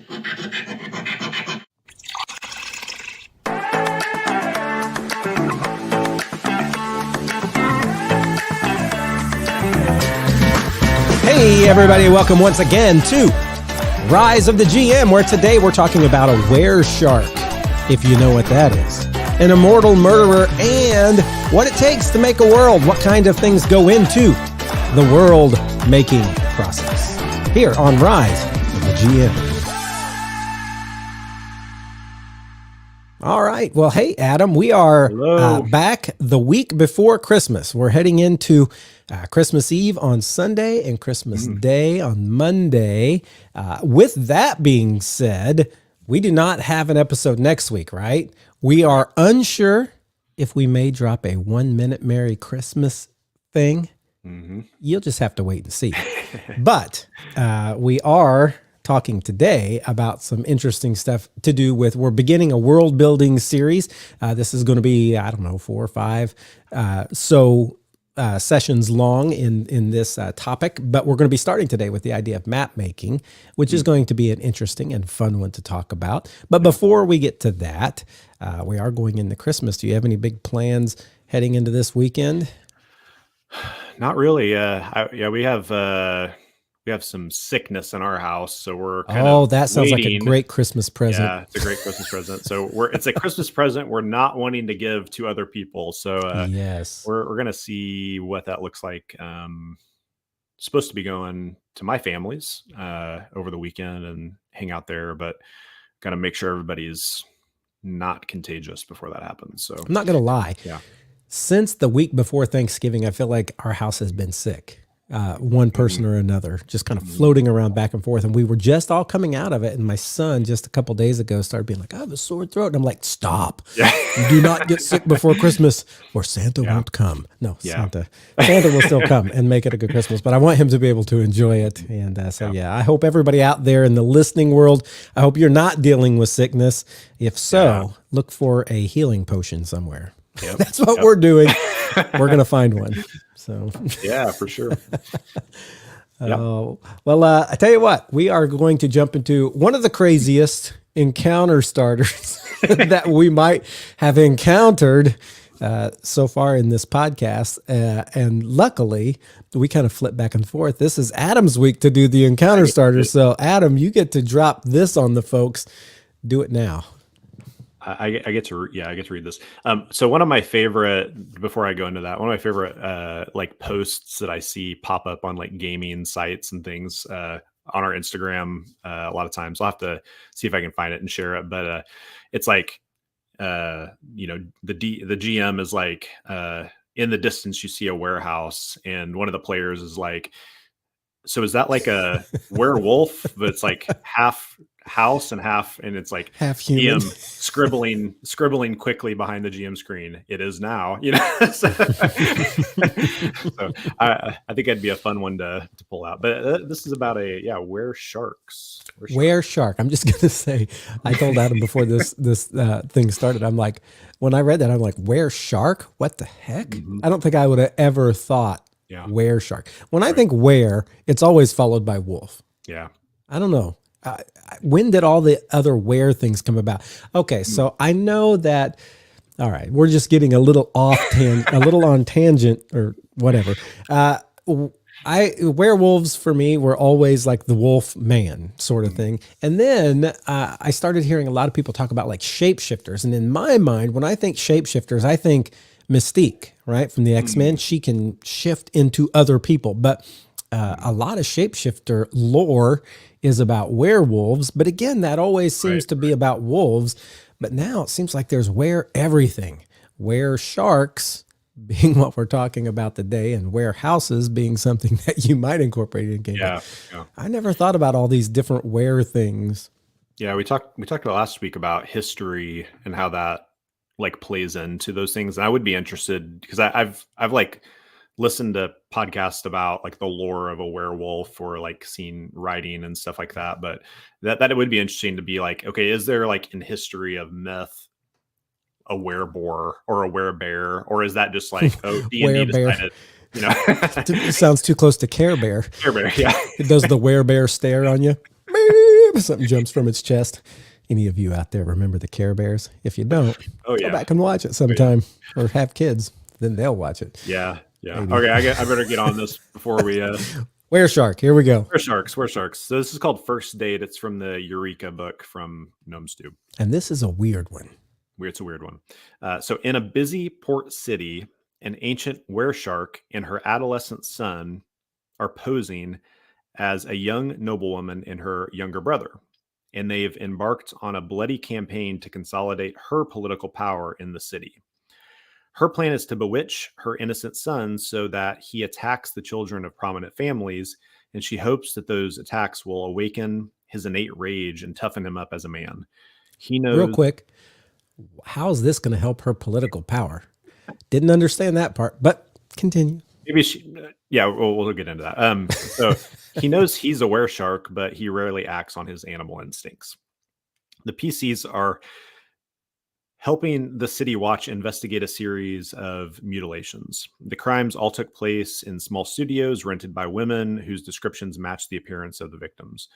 Hey everybody, welcome once again to Rise of the GM, where today we're talking about a were-shark, if you know what that is, an immortal murderer, and what it takes to make a world, what kind of things go into the world-making process, here on Rise of the GM. All right. Well, hey, Adam, we are back the week before Christmas. We're heading into Christmas Eve on Sunday and Christmas Day on Monday. With that being said, we do not have an episode next week, right? We are unsure if we may drop a 1 minute Merry Christmas thing. You'll just have to wait and see. But we are talking today about some interesting stuff to do with, we're beginning a world building series. This is going to be, I don't know, 4 or 5 sessions long in this topic, but we're going to be starting today with the idea of map making, which is going to be an interesting and fun one to talk about. But before we get to that, we are going into Christmas. Do you have any big plans heading into this weekend? Not really. We have some sickness in our house, so we're that sounds like a great Christmas present. Yeah, it's a great Christmas present. So it's a Christmas present we're not wanting to give to other people. So yes, we're gonna see what that looks like. Supposed to be going to my family's over the weekend and hang out there, but gotta make sure everybody's not contagious before that happens. So I'm not gonna lie. Yeah. Since the week before Thanksgiving, I feel like our house has been sick. One person or another, just kind of floating around back and forth. And we were just all coming out of it. And my son just a couple days ago started being like, I have a sore throat. And I'm like, stop. Yeah. You do not get sick before Christmas or Santa won't come. No, Santa will still come and make it a good Christmas. But I want him to be able to enjoy it. And I hope everybody out there in the listening world, I hope you're not dealing with sickness. If so, look for a healing potion somewhere. Yep. That's what we're doing. We're going to find one. So yeah, for sure. Well, I tell you what, we are going to jump into one of the craziest encounter starters that we might have encountered so far in this podcast. And luckily, we kind of flip back and forth. This is Adam's week to do the encounter starter. So Adam, you get to drop this on the folks. Do it now. I get to read this. So one of my favorite, before I go into that, one of my favorite like posts that I see pop up on like gaming sites and things on our Instagram a lot of times. I'll have to see if I can find it and share it. But it's like the GM is like in the distance you see a warehouse, and one of the players is like, so is that like a werewolf? But it's like half house and half, and it's like half human. GM scribbling quickly behind the GM screen. It is now, so I think it'd be a fun one to pull out. But this is about were-shark. I'm just gonna say, I told Adam before this thing started, I'm like, when I read that, I'm like, were-shark? What the heck? I don't think I would have ever thought were-shark. When I think were, it's always followed by wolf. Yeah. I don't know. When did all the other where things come about? Okay, so I know that. All right, we're just getting a little off a little on tangent or whatever. Werewolves for me were always like the wolf man sort of thing, and then I started hearing a lot of people talk about like shapeshifters, and in my mind, when I think shapeshifters, I think Mystique, right, from the X-Men. She can shift into other people, but a lot of shapeshifter lore is about werewolves, but again, that always seems to be about wolves. But now it seems like there's everything. Were-sharks being what we're talking about today, and warehouses being something that you might incorporate in game. Yeah. I never thought about all these different were things. Yeah, we talked last week about history and how that like plays into those things. And I would be interested because I've like listened to podcasts about like the lore of a werewolf or like seen writing and stuff like that. But that it would be interesting to be like, okay, is there like in history of myth a wereboar or a werebear, or is that just like, oh, D&D decided, It sounds too close to Care Bear. Care Bear, yeah. Does the werebear stare on you? Something jumps from its chest. Any of you out there remember the Care Bears? If you don't, go back and watch it sometime, or have kids, then they'll watch it. Yeah. Maybe. Okay, I better get on this before we Wereshark. Here we go. Weresharks. So this is called First Date. It's from the Eureka book from Gnome Stew. And this is a weird one. It's a weird one. So in a busy port city, an ancient wereshark and her adolescent son are posing as a young noblewoman and her younger brother. And they've embarked on a bloody campaign to consolidate her political power in the city. Her plan is to bewitch her innocent son so that he attacks the children of prominent families, and she hopes that those attacks will awaken his innate rage and toughen him up as a man. He knows. Real quick, how is this going to help her political power? Didn't understand that part, but continue. Maybe we'll get into that. So he knows he's a wereshark, but he rarely acts on his animal instincts. The PCs are helping the City Watch investigate a series of mutilations. The crimes all took place in small studios rented by women whose descriptions match the appearance of the victims.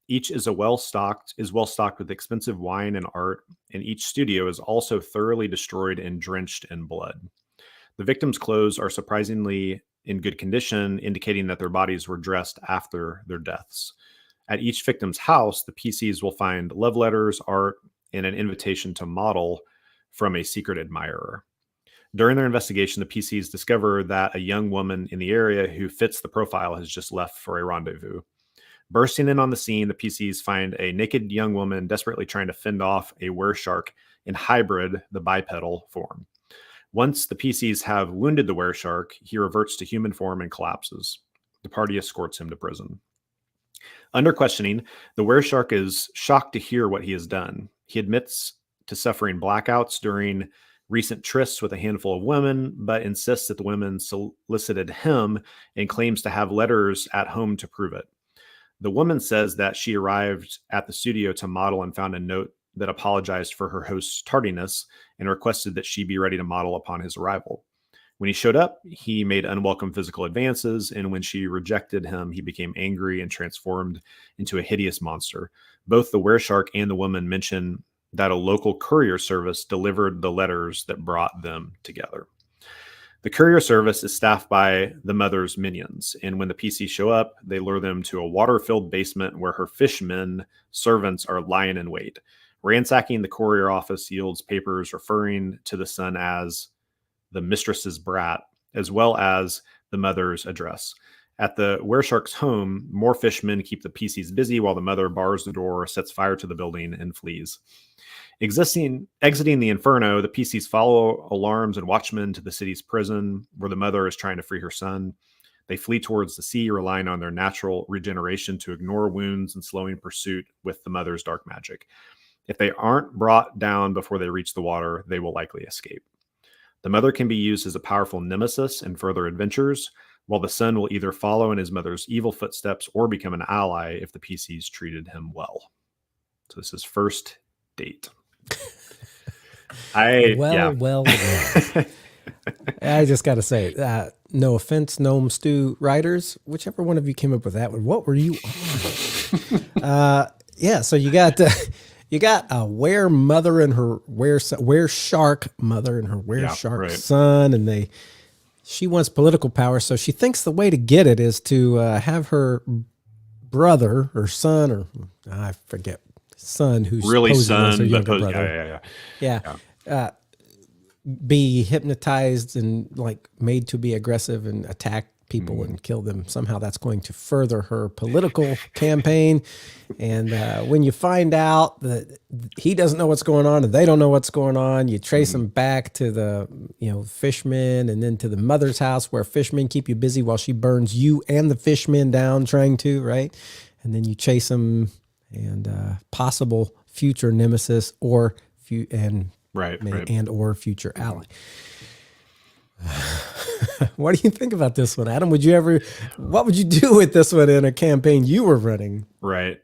Each is well stocked with expensive wine and art, and each studio is also thoroughly destroyed and drenched in blood. The victims' clothes are surprisingly in good condition, indicating that their bodies were dressed after their deaths. At each victim's house, the PCs will find love letters, art, and an invitation to model from a secret admirer. During their investigation, the PCs discover that a young woman in the area who fits the profile has just left for a rendezvous. Bursting in on the scene, the PCs find a naked young woman desperately trying to fend off a wereshark in hybrid, the bipedal form. Once the PCs have wounded the wereshark, he reverts to human form and collapses. The party escorts him to prison. Under questioning, the wereshark is shocked to hear what he has done. He admits to suffering blackouts during recent trysts with a handful of women, but insists that the women solicited him and claims to have letters at home to prove it. The woman says that she arrived at the studio to model and found a note that apologized for her host's tardiness and requested that she be ready to model upon his arrival. When he showed up, he made unwelcome physical advances, and when she rejected him, he became angry and transformed into a hideous monster. Both the wereshark and the woman mention that a local courier service delivered the letters that brought them together. The courier service is staffed by the mother's minions, and when the PCs show up, they lure them to a water-filled basement where her fishmen servants are lying in wait. Ransacking the courier office yields papers referring to the son as the mistress's brat, as well as the mother's address. At the wereshark's home, more fishmen keep the PCs busy while the mother bars the door, sets fire to the building, and flees. Exiting the inferno, the PCs follow alarms and watchmen to the city's prison, where the mother is trying to free her son. They flee towards the sea, relying on their natural regeneration to ignore wounds and slowing pursuit with the mother's dark magic. If they aren't brought down before they reach the water, they will likely escape. The mother can be used as a powerful nemesis in further adventures, while the son will either follow in his mother's evil footsteps or become an ally if the PCs treated him well. So this is First Date. Well. I just got to say, no offense, Gnome Stew writers, whichever one of you came up with that one, what were you on? So you got a were mother and her were shark mother and her shark son, and she wants political power, so she thinks the way to get it is to have her brother or son, or I forget, son who's really son, her younger brother. Be hypnotized and like made to be aggressive and attack people and kill them. Somehow that's going to further her political campaign. And when you find out that he doesn't know what's going on and they don't know what's going on, you trace them back to the fishmen and then to the mother's house where fishmen keep you busy while she burns you and the fishmen down trying to, right? And then you chase them and possible future nemesis or or future ally. What do you think about this one, Adam? What would you do with this one in a campaign you were running? Right.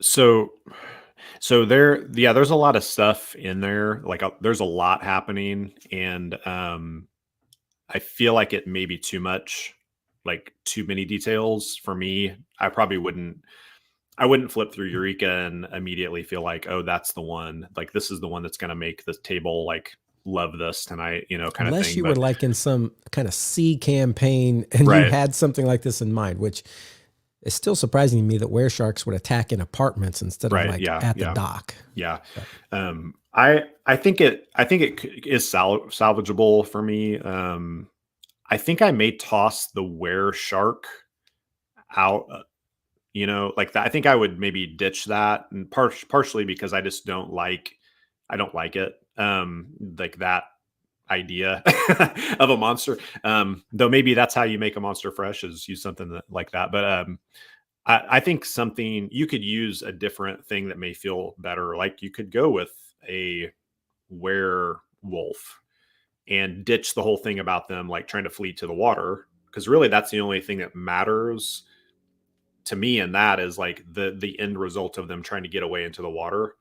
So there's a lot of stuff in there. Like there's a lot happening, and I feel like it may be too much like too many details for me. I wouldn't flip through Eureka and immediately feel like, oh, that's the one. Like this is the one that's going to make the table like love this tonight, kind of Unless thing. you were But like in some kind of sea campaign and you right, had something like this in mind, which is still surprising to me that were sharks would attack in apartments instead of right, like yeah, at the yeah, dock. yeah. But I think it is salvageable for me. I think I may toss the were shark out. Like that. I think I would maybe ditch that, and partially because I don't like it. Like that idea of a monster. Though maybe that's how you make a monster fresh, is use something like that. But I think something you could use a different thing that may feel better. Like you could go with a werewolf and ditch the whole thing about them like trying to flee to the water, because really that's the only thing that matters to me, and that is like the end result of them trying to get away into the water.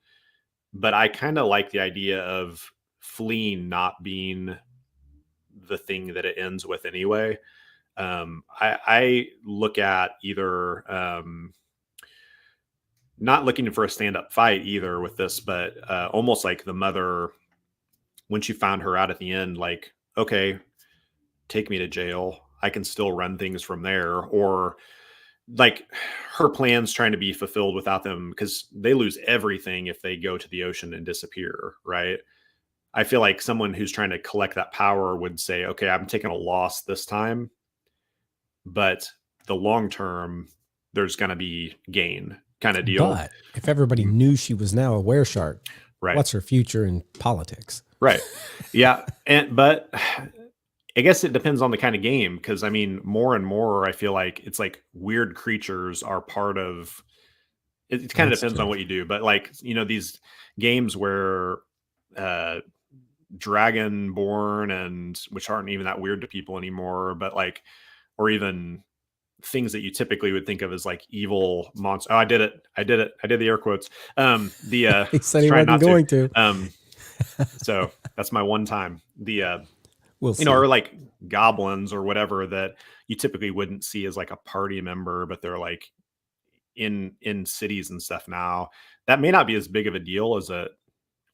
But I kind of like the idea of fleeing not being the thing that it ends with anyway. I look at either not looking for a stand-up fight either with this, but almost like the mother, when she found her out at the end, like, okay, take me to jail, I can still run things from there. Or like her plans trying to be fulfilled without them, because they lose everything if they go to the ocean and disappear, right? I feel like someone who's trying to collect that power would say, okay, I'm taking a loss this time, but the long term, there's going to be gain kind of deal. But if everybody knew she was now a were shark, Right. what's her future in politics? Right. Yeah. But I guess it depends on the kind of game, because I mean, more and more, I feel like it's like weird creatures are part of it. It kind of That's depends true. on what you do, but like, these games where dragonborn, and which aren't even that weird to people anymore, but like, or even things that you typically would think of as like evil monster. Oh, I did it. I did the air quotes. He said he Trying wasn't not going to. So that's my one time. We'll see. Or like goblins or whatever that you typically wouldn't see as like a party member, but they're like in cities and stuff now. That may not be as big of a deal as it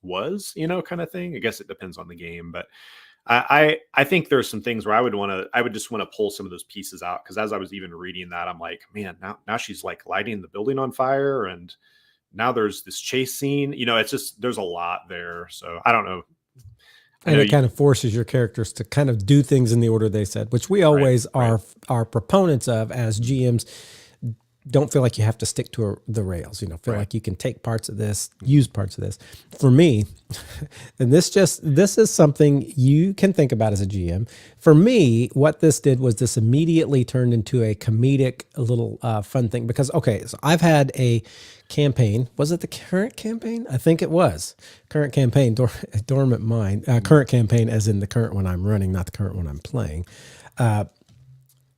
was, kind of thing. I guess it depends on the game, but I think there's some things where I would just want to pull some of those pieces out, because as I was even reading that, I'm like, man, now she's like lighting the building on fire, and now there's this chase scene. It's just, there's a lot there. So I don't know. And it kind of forces your characters to kind of do things in the order they said, which we always are proponents of as GMs. Don't feel like you have to stick to the rails, feel like you can take parts of this, use parts of this. For me, and this is something you can think about as a GM. For me, what this did was this immediately turned into a comedic, a little fun thing, because, okay, so I've had a campaign. Was it the current campaign? I think it was. Current campaign, Dormant Mind. Current campaign as in the current one I'm running, not the current one I'm playing.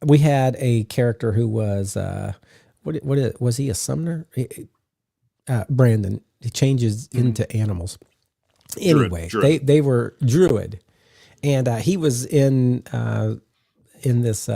We had a character who was... was he a summoner? Brandon. He changes into animals. Anyway, Druid. they were druid, and he was in this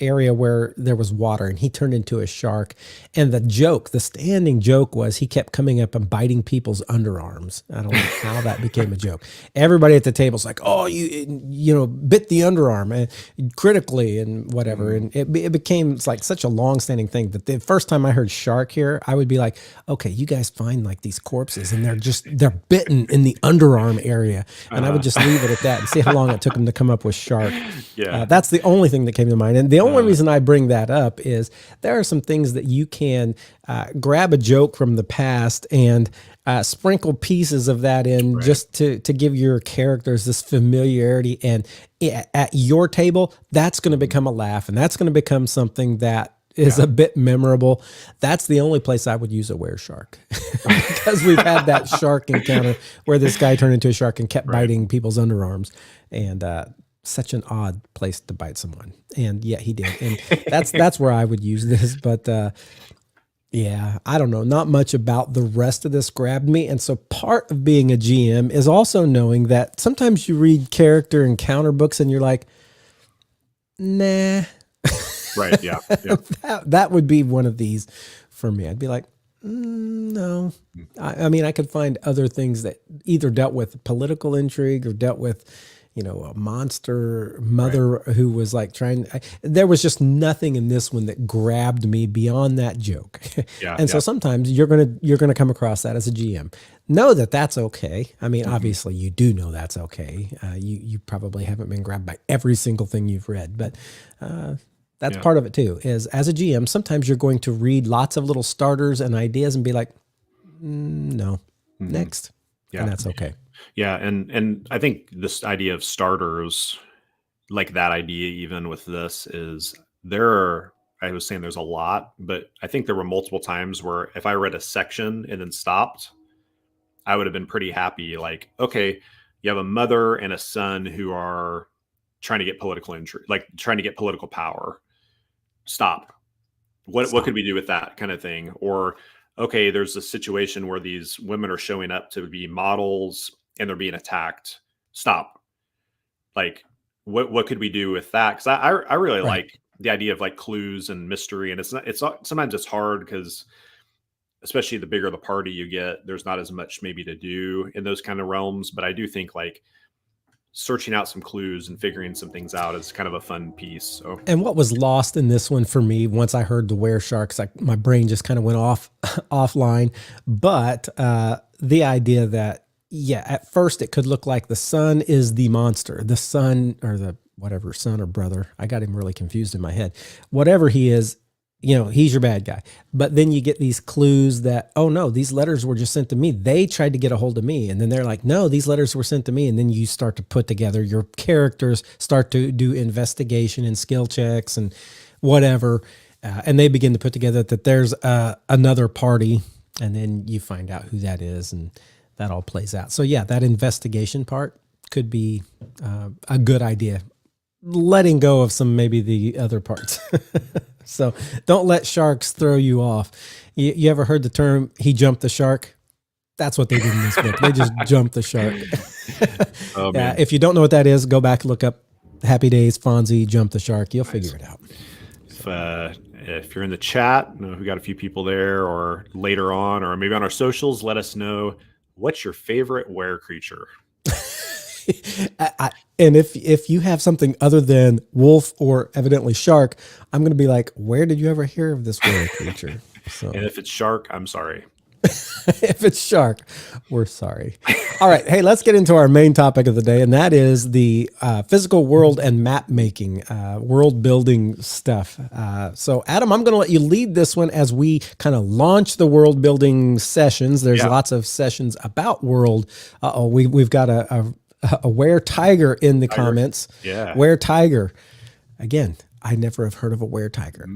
area where there was water, and he turned into a shark. And the standing joke was he kept coming up and biting people's underarms. I don't know how that became a joke. Everybody at the table's like, oh, you bit the underarm and critically and whatever. And it became like such a long-standing thing that the first time I heard shark here, I would be like, okay, you guys find like these corpses and they're bitten in the underarm area. And I would just leave it at that and see how long it took them to come up with shark. Yeah. That's the only thing that came to mind. And the only reason I bring that up is there are some things that you can grab a joke from the past and sprinkle pieces of that in just to give your characters this familiarity. And at your table, that's going to become a laugh, and that's going to become something that is a bit memorable. That's the only place I would use a were-shark because we've had that shark encounter where this guy turned into a shark and kept biting people's underarms. And such an odd place to bite someone, and yet he did. And that's where I would use this. But yeah, I don't know. Not much about the rest of this grabbed me. And so part of being a GM is also knowing that sometimes you read character encounter books and you're like, nah. Right. Yeah. Yeah. That would be one of these for me. I'd be like, no. I mean, I could find other things that either dealt with political intrigue or dealt with, a monster Right. mother who was like there was just nothing in this one that grabbed me beyond that joke. Yeah. And so Yeah. sometimes you're gonna come across that as a GM. Know that that's okay. I mean, Mhm. obviously you do know that's okay. You probably haven't been grabbed by every single thing you've read, but that's Yeah. part of it too. Is as a GM, sometimes you're going to read lots of little starters and ideas and be like, no, Mhm. next, and Yeah. that's okay. Yeah. And I think this idea of starters, like that idea, even with this, is there are, I was saying there's a lot, but I think there were multiple times where if I read a section and then stopped, I would have been pretty happy. Like, okay, you have a mother and a son who are trying to get political intrigue, like trying to get political power. Stop. What could Stop. we do with that kind of thing? Or okay, there's a situation where these women are showing up to be models and they're being attacked. Stop. Like, what could we do with that? Because I really Right. like the idea of like clues and mystery, and sometimes it's hard because especially the bigger the party you get, there's not as much maybe to do in those kind of realms. But I do think like searching out some clues and figuring some things out is kind of a fun piece. So And what was lost in this one for me, once I heard the were sharks, like my brain just kind of went off offline. But the idea that, yeah, at first it could look like the son is the monster, the son or the whatever son or brother. I got him really confused in my head. Whatever he is, he's your bad guy. But then you get these clues that, oh no, these letters were just sent to me. They tried to get a hold of me. And then they're like, no, these letters were sent to me. And then you start to put together, your characters start to do investigation and skill checks and whatever. And they begin to put together that there's another party. And then you find out who that is. And that all plays out. So yeah, that investigation part could be a good idea. Letting go of some, maybe the other parts. So don't let sharks throw you off. You ever heard the term, he jumped the shark? That's what they did in this book. They just jumped the shark. oh man, If you don't know what that is, go back, look up Happy Days, Fonzie, Jump the Shark. You'll nice. figure it out. If you're in the chat, we got a few people there, or later on, or maybe on our socials, let us know what's your favorite were creature. And if you have something other than wolf or evidently shark, I'm going to be like, where did you ever hear of this were creature? So, And if it's shark, I'm sorry. if it's shark, we're sorry. All right. Hey, let's get into our main topic of the day, and that is the physical world and map making, world building stuff. So, Adam, I'm going to let you lead this one as we kind of launch the world building sessions. There's lots of sessions about world. We've got a were tiger in the comments. Yeah. Were tiger. Again, I never have heard of a were tiger,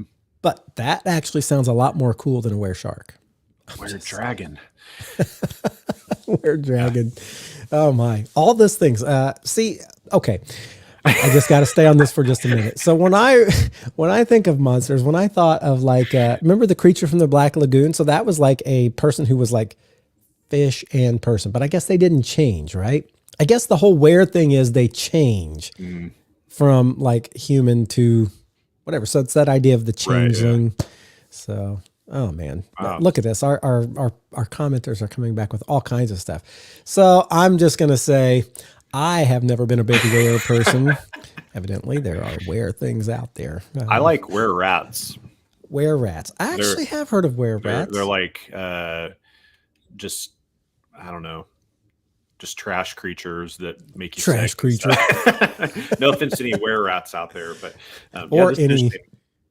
but that actually sounds a lot more cool than a were shark. Were dragon. Were dragon. Oh my! All those things. See, okay. I just got to stay on this for just a minute. So when I think of monsters, when I thought of like, remember the creature from the Black Lagoon? So that was like a person who was like fish and person, but I guess they didn't change, right? I guess the whole were thing is they change from like human to whatever. So it's that idea of the changeling. Right, yeah. So, oh man, look at this. Our commenters are coming back with all kinds of stuff. So I'm just going to say, I have never been a big were person. Evidently there are were things out there. I like were rats. Were rats. I actually have heard of were rats. They're like, just, I don't know, just trash creatures that make you trash creatures. No offense to any were rats out there, but or any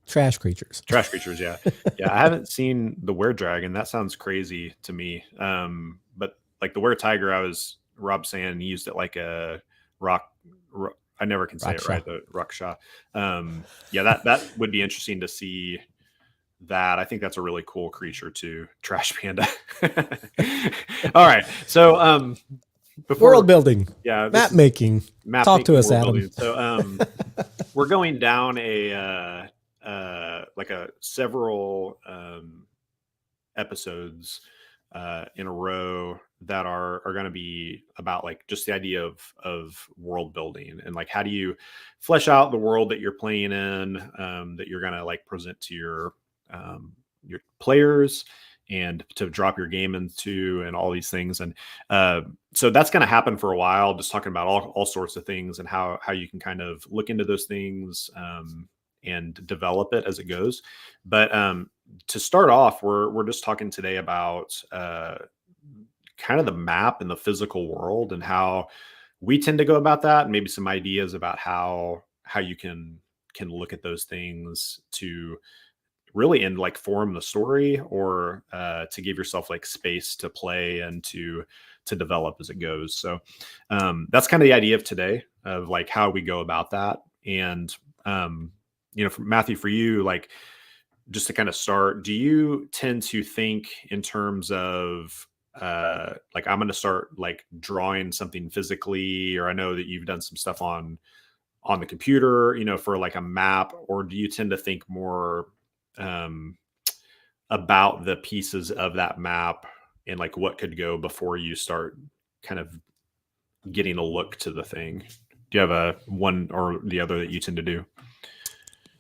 trash creatures. Trash creatures, yeah, yeah. I haven't seen the were dragon. That sounds crazy to me. But like the were tiger, Rob saying he used it like a rock. I never can say it right. The raksha. Yeah, that would be interesting to see. That I think that's a really cool creature too. Trash panda. All right, so before world building, map making. Talk to us, Adam. Building. So we're going down a like a several episodes in a row that are going to be about like just the idea of world building, and like how do you flesh out the world that you're playing in, that you're going to like present to your players and to drop your game into, and all these things. And so that's going to happen for a while, just talking about all sorts of things and how you can kind of look into those things, and develop it as it goes. But to start off, we're just talking today about kind of the map and the physical world and how we tend to go about that, and maybe some ideas about how you can look at those things to really in like form the story, or to give yourself like space to play and to develop as it goes. So that's kind of the idea of today, of like how we go about that. And for Matthew, for you, like just to kind of start, do you tend to think in terms of like I'm going to start like drawing something physically, or I know that you've done some stuff on the computer, for like a map, or do you tend to think more about the pieces of that map and like what could go before you start kind of getting a look to the thing? Do you have a one or the other that you tend to do?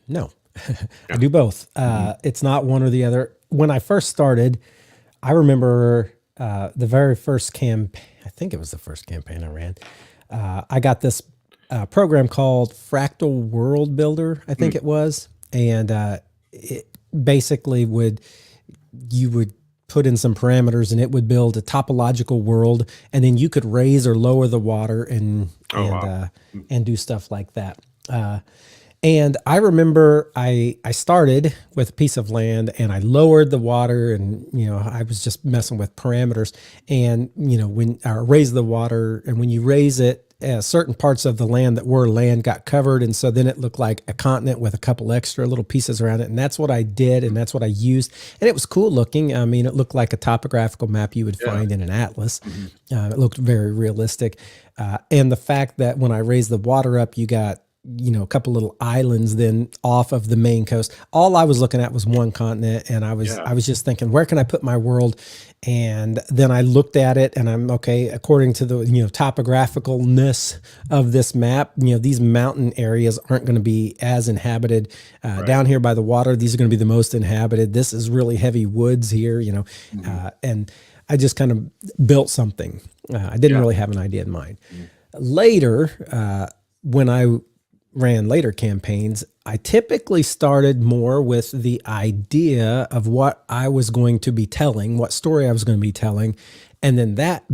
No, I do both. It's not one or the other. When I first started, I remember the very first campaign, I think it was the first campaign I ran. I got this program called Fractal World Builder, I think it was. And it basically you would put in some parameters and it would build a topological world, and then you could raise or lower the water and do stuff like that. And I remember I started with a piece of land and I lowered the water, and, I was just messing with parameters, and, when I raised the water, and when you raise it, certain parts of the land that were land got covered. And so then it looked like a continent with a couple extra little pieces around it. And that's what I did. And that's what I used. And it was cool looking. I mean, it looked like a topographical map you would find in an atlas. It looked very realistic. And the fact that when I raised the water up, you got, a couple little islands then off of the main coast. All I was looking at was one continent, and I was just thinking, where can I put my world? And then I looked at it, and I'm okay, according to the topographicalness of this map, these mountain areas aren't going to be as inhabited. Down here by the water, these are going to be the most inhabited. This is really heavy woods here, and I just kind of built something. I didn't really have an idea in mind. Later, when I ran later campaigns, I typically started more with the idea of what I was going to be telling, what story I was going to be telling. And then that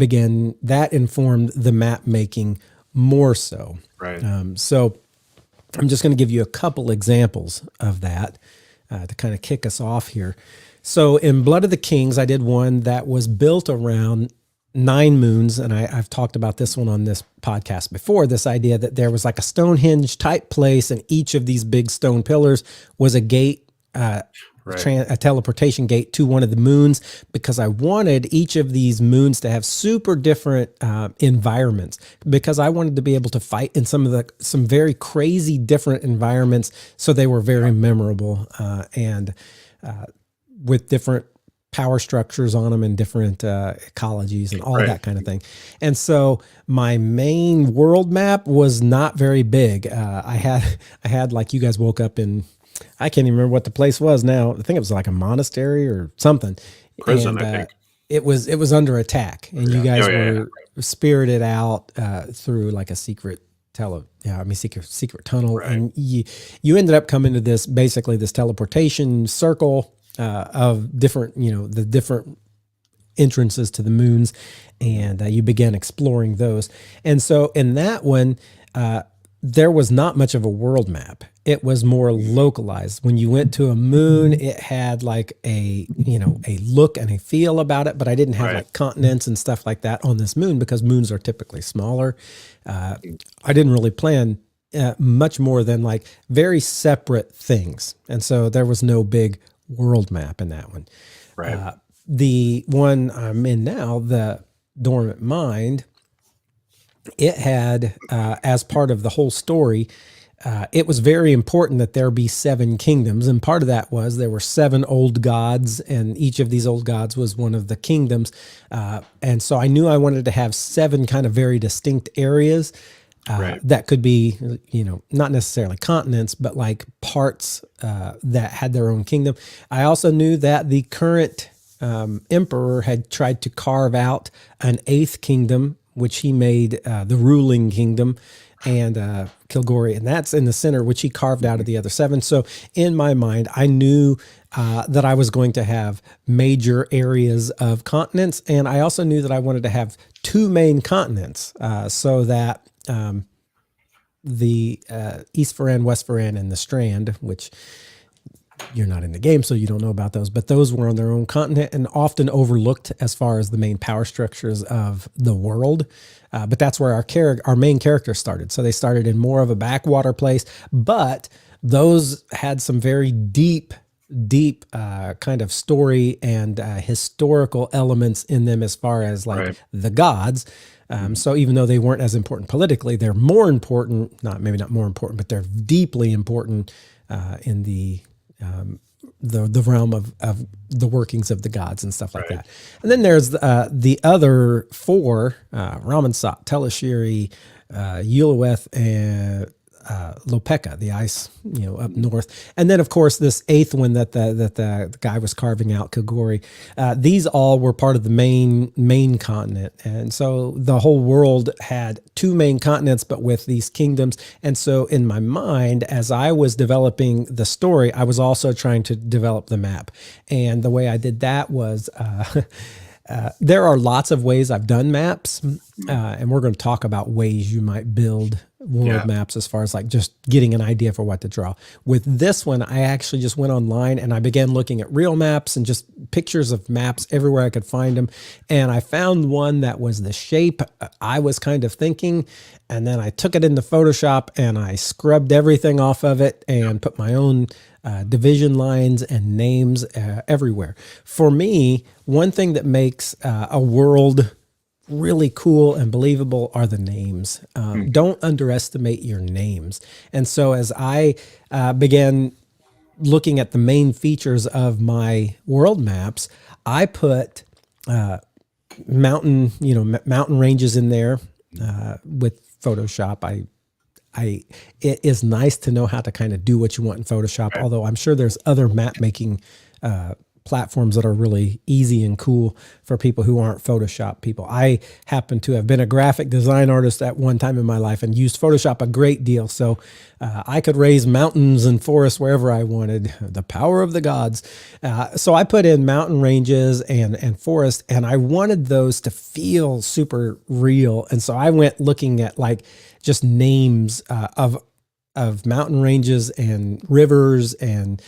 informed the map making more so. Right. So I'm just going to give you a couple examples of that to kind of kick us off here. So in Blood of the Kings, I did one that was built around 9 moons, and I've talked about this one on this podcast before, this idea that there was like a Stonehenge type place, and each of these big stone pillars was a gate, a teleportation gate to one of the moons, because I wanted each of these moons to have super different environments, because I wanted to be able to fight in some very crazy different environments, so they were very memorable, and with different power structures on them and different ecologies and all that kind of thing. And so my main world map was not very big. I had like, you guys woke up in, I can't even remember what the place was now. I think it was like a monastery or something. Prison, and, I think. It was under attack, and you guys were spirited out through like a secret secret tunnel. And you ended up coming to this teleportation circle of different, the different entrances to the moons, and you began exploring those. And so in that one, there was not much of a world map. It was more localized. When you went to a moon, it had like a look and a feel about it, but I didn't have like continents and stuff like that on this moon, because moons are typically smaller. I didn't really plan much more than like very separate things. And so there was no big world map in that one. The one I'm in now, the Dormant Mind, it had, as part of the whole story, it was very important that there be 7 kingdoms. And part of that was there were 7 old gods, and each of these old gods was one of the kingdoms. And so I knew I wanted to have 7 kind of very distinct areas that could be, not necessarily continents, but like parts that had their own kingdom. I also knew that the current emperor had tried to carve out an 8th kingdom, which he made the ruling kingdom, and Kilgore, and that's in the center, which he carved out of the other 7. So in my mind, I knew that I was going to have major areas of continents, and I also knew that I wanted to have 2 main continents, so that the East Ferran, West Ferran, and the Strand, which you're not in the game, so you don't know about those, but those were on their own continent and often overlooked as far as the main power structures of the world. But that's where our main character started. So they started in more of a backwater place, but those had some very deep kind of story and historical elements in them as far as like the gods. So even though they weren't as important politically, they're more important, maybe not more important, but they're deeply important in the realm of the workings of the gods and stuff like that. And then there's the other 4, Ramensat, Telashiri, Ulaweth, and Lopeka, the ice, up north. And then, of course, this 8th one that the guy was carving out, Kagori. These all were part of the main continent. And so the whole world had 2 main continents, but with these kingdoms. And so in my mind, as I was developing the story, I was also trying to develop the map. And the way I did that was... there are lots of ways I've done maps, and we're going to talk about ways you might build world maps as far as like just getting an idea for what to draw. With this one, I actually just went online and I began looking at real maps and just pictures of maps everywhere I could find them. And I found one that was the shape I was kind of thinking, and then I took it into Photoshop and I scrubbed everything off of it and put my own division lines and names everywhere. For me, one thing that makes a world really cool and believable are the names. Don't underestimate your names. And so as I began looking at the main features of my world maps, I put mountain ranges in there with Photoshop. It is nice to know how to kind of do what you want in Photoshop, although I'm sure there's other map making platforms that are really easy and cool for people who aren't Photoshop people. I happen to have been a graphic design artist at one time in my life and used Photoshop a great deal. So I could raise mountains and forests wherever I wanted. The power of the gods. So I put in mountain ranges and forest, and I wanted those to feel super real. And so I went looking at like just names of mountain ranges and rivers. And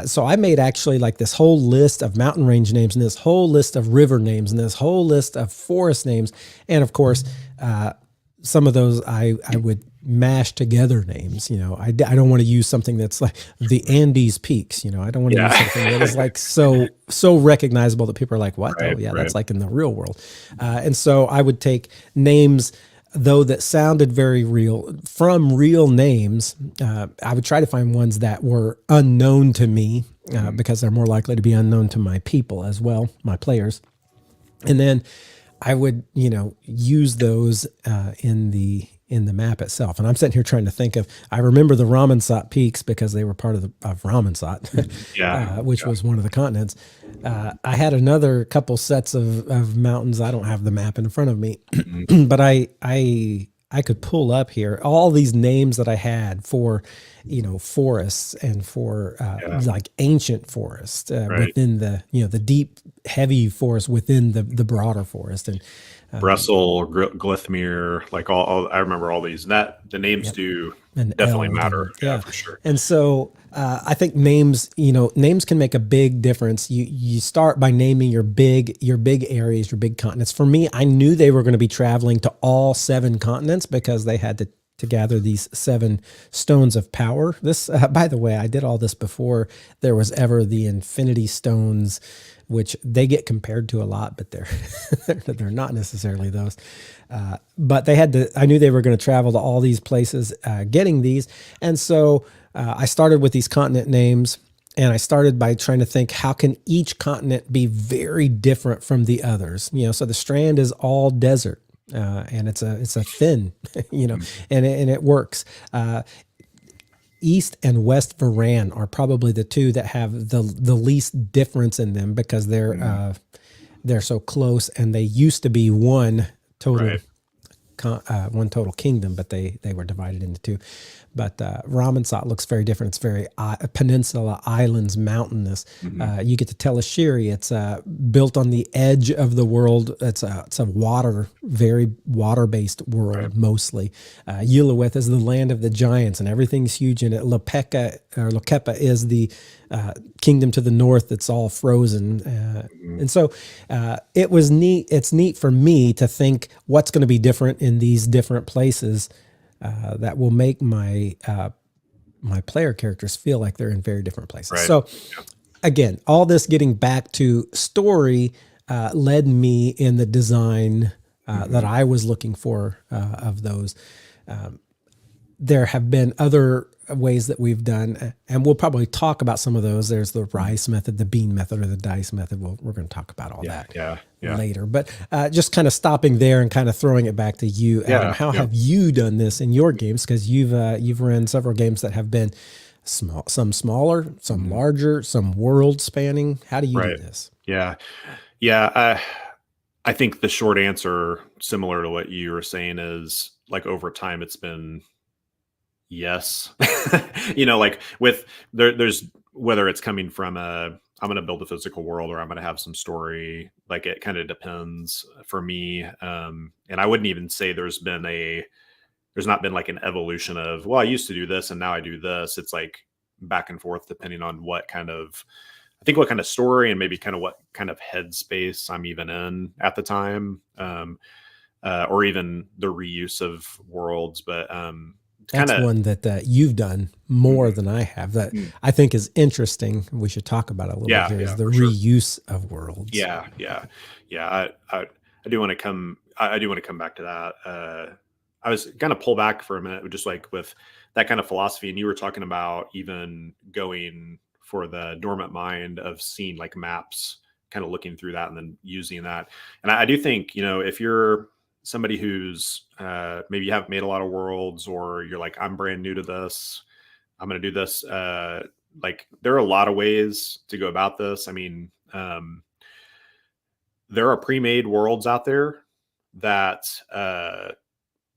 so I made actually like this whole list of mountain range names and this whole list of river names and this whole list of forest names. And of course, some of those I would mash together names. I don't want to use something that's like the Andes peaks. I don't want to use something that is like so recognizable that people are like, what? That's like in the real world. And so I would take names, though, that sounded very real from real names. I would try to find ones that were unknown to me because they're more likely to be unknown to my people as well, my players. And then I would, use those in the map itself. And I'm sitting here trying to think of, I remember the Ramensat peaks because they were part of Ramensat, which was one of the continents. I had another couple sets of mountains. I don't have the map in front of me, but I could pull up here all these names that I had for, forests and for like ancient forest within the, the deep, heavy forest within the broader forest. And Brussels, Glithmere, like all I remember all these. That the names do definitely matter, for sure. And so I think names can make a big difference. You start by naming your big areas, your big continents. For me, I knew they were going to be traveling to all 7 continents because they had to gather these 7 stones of power. This, by the way, I did all this before there was ever the Infinity Stones which they get compared to a lot, but they're not necessarily those. But they had to. I knew they were going to travel to all these places, getting these, and so I started with these continent names. And I started by trying to think, how can each continent be very different from the others? So the strand is all desert, and it's a thin, and it works. East and West Varan are probably the two that have the least difference in them, because they're so close, and they used to be one total. Right. One total kingdom, but they were divided into two. But Ramensat looks very different. It's very peninsula, islands, mountainous. You get to Telashiri. It's built on the edge of the world. It's a very water-based world, mostly. Yulaweth is the land of the giants, and everything's huge in it. Lokepa is the kingdom to the north that's all frozen. And so it was neat. It's neat for me to think what's going to be different in these different places that will make my player characters feel like they're in very different places. Right. So again, all this getting back to story led me in the design that I was looking for of those. There have been other ways that we've done, and we'll probably talk about some of those. There's the rice method, the bean method, or the dice method. We're going to talk about all that later. But just kind of stopping there and kind of throwing it back to you, Adam. How have you done this in your games? Because you've run several games that have been small, some smaller, some larger, some world spanning. How do you do this? Yeah. I think the short answer, similar to what you were saying, is like over time it's been yes. Like with there's whether it's coming from I'm going to build a physical world or I'm going to have some story, like it kind of depends for me. And I wouldn't even say there's not been like an evolution of, well, I used to do this and now I do this. It's like back and forth depending on what kind of story and maybe kind of what kind of headspace I'm even in at the time. Or even the reuse of worlds, but that's one that you've done more than I have that I think is interesting. We should talk about it a little bit here, is the reuse of worlds. Yeah. I do want to come back to that. I was going to pull back for a minute, just like with that kind of philosophy. And you were talking about even going for the dormant mind of seeing like maps, kind of looking through that and then using that. And I do think, if you're somebody who's maybe you haven't made a lot of worlds, or you're like, I'm brand new to this, I'm going to do this. Like there are a lot of ways to go about this. I mean, there are pre-made worlds out there that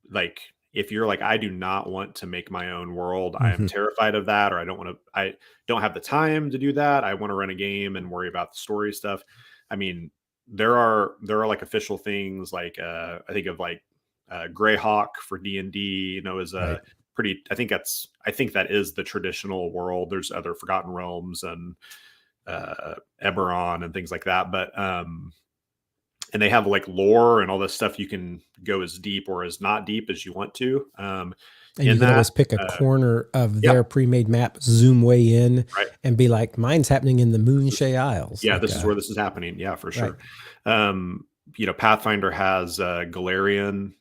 like, if you're like, I do not want to make my own world, I am terrified of that, or I don't have the time to do that. I want to run a game and worry about the story stuff. I mean, there are like official things like I think of like Greyhawk for D&D, is a pretty, I think that is the traditional world. There's other Forgotten Realms and Eberron and things like that, but and they have like lore and all this stuff. You can go as deep or as not deep as you want to. And you can always pick a corner of their pre-made map, zoom way in, and be like, mine's happening in the Moonshae Isles. Yeah, like, this is where this is happening. Yeah, for sure. Pathfinder has Galarian.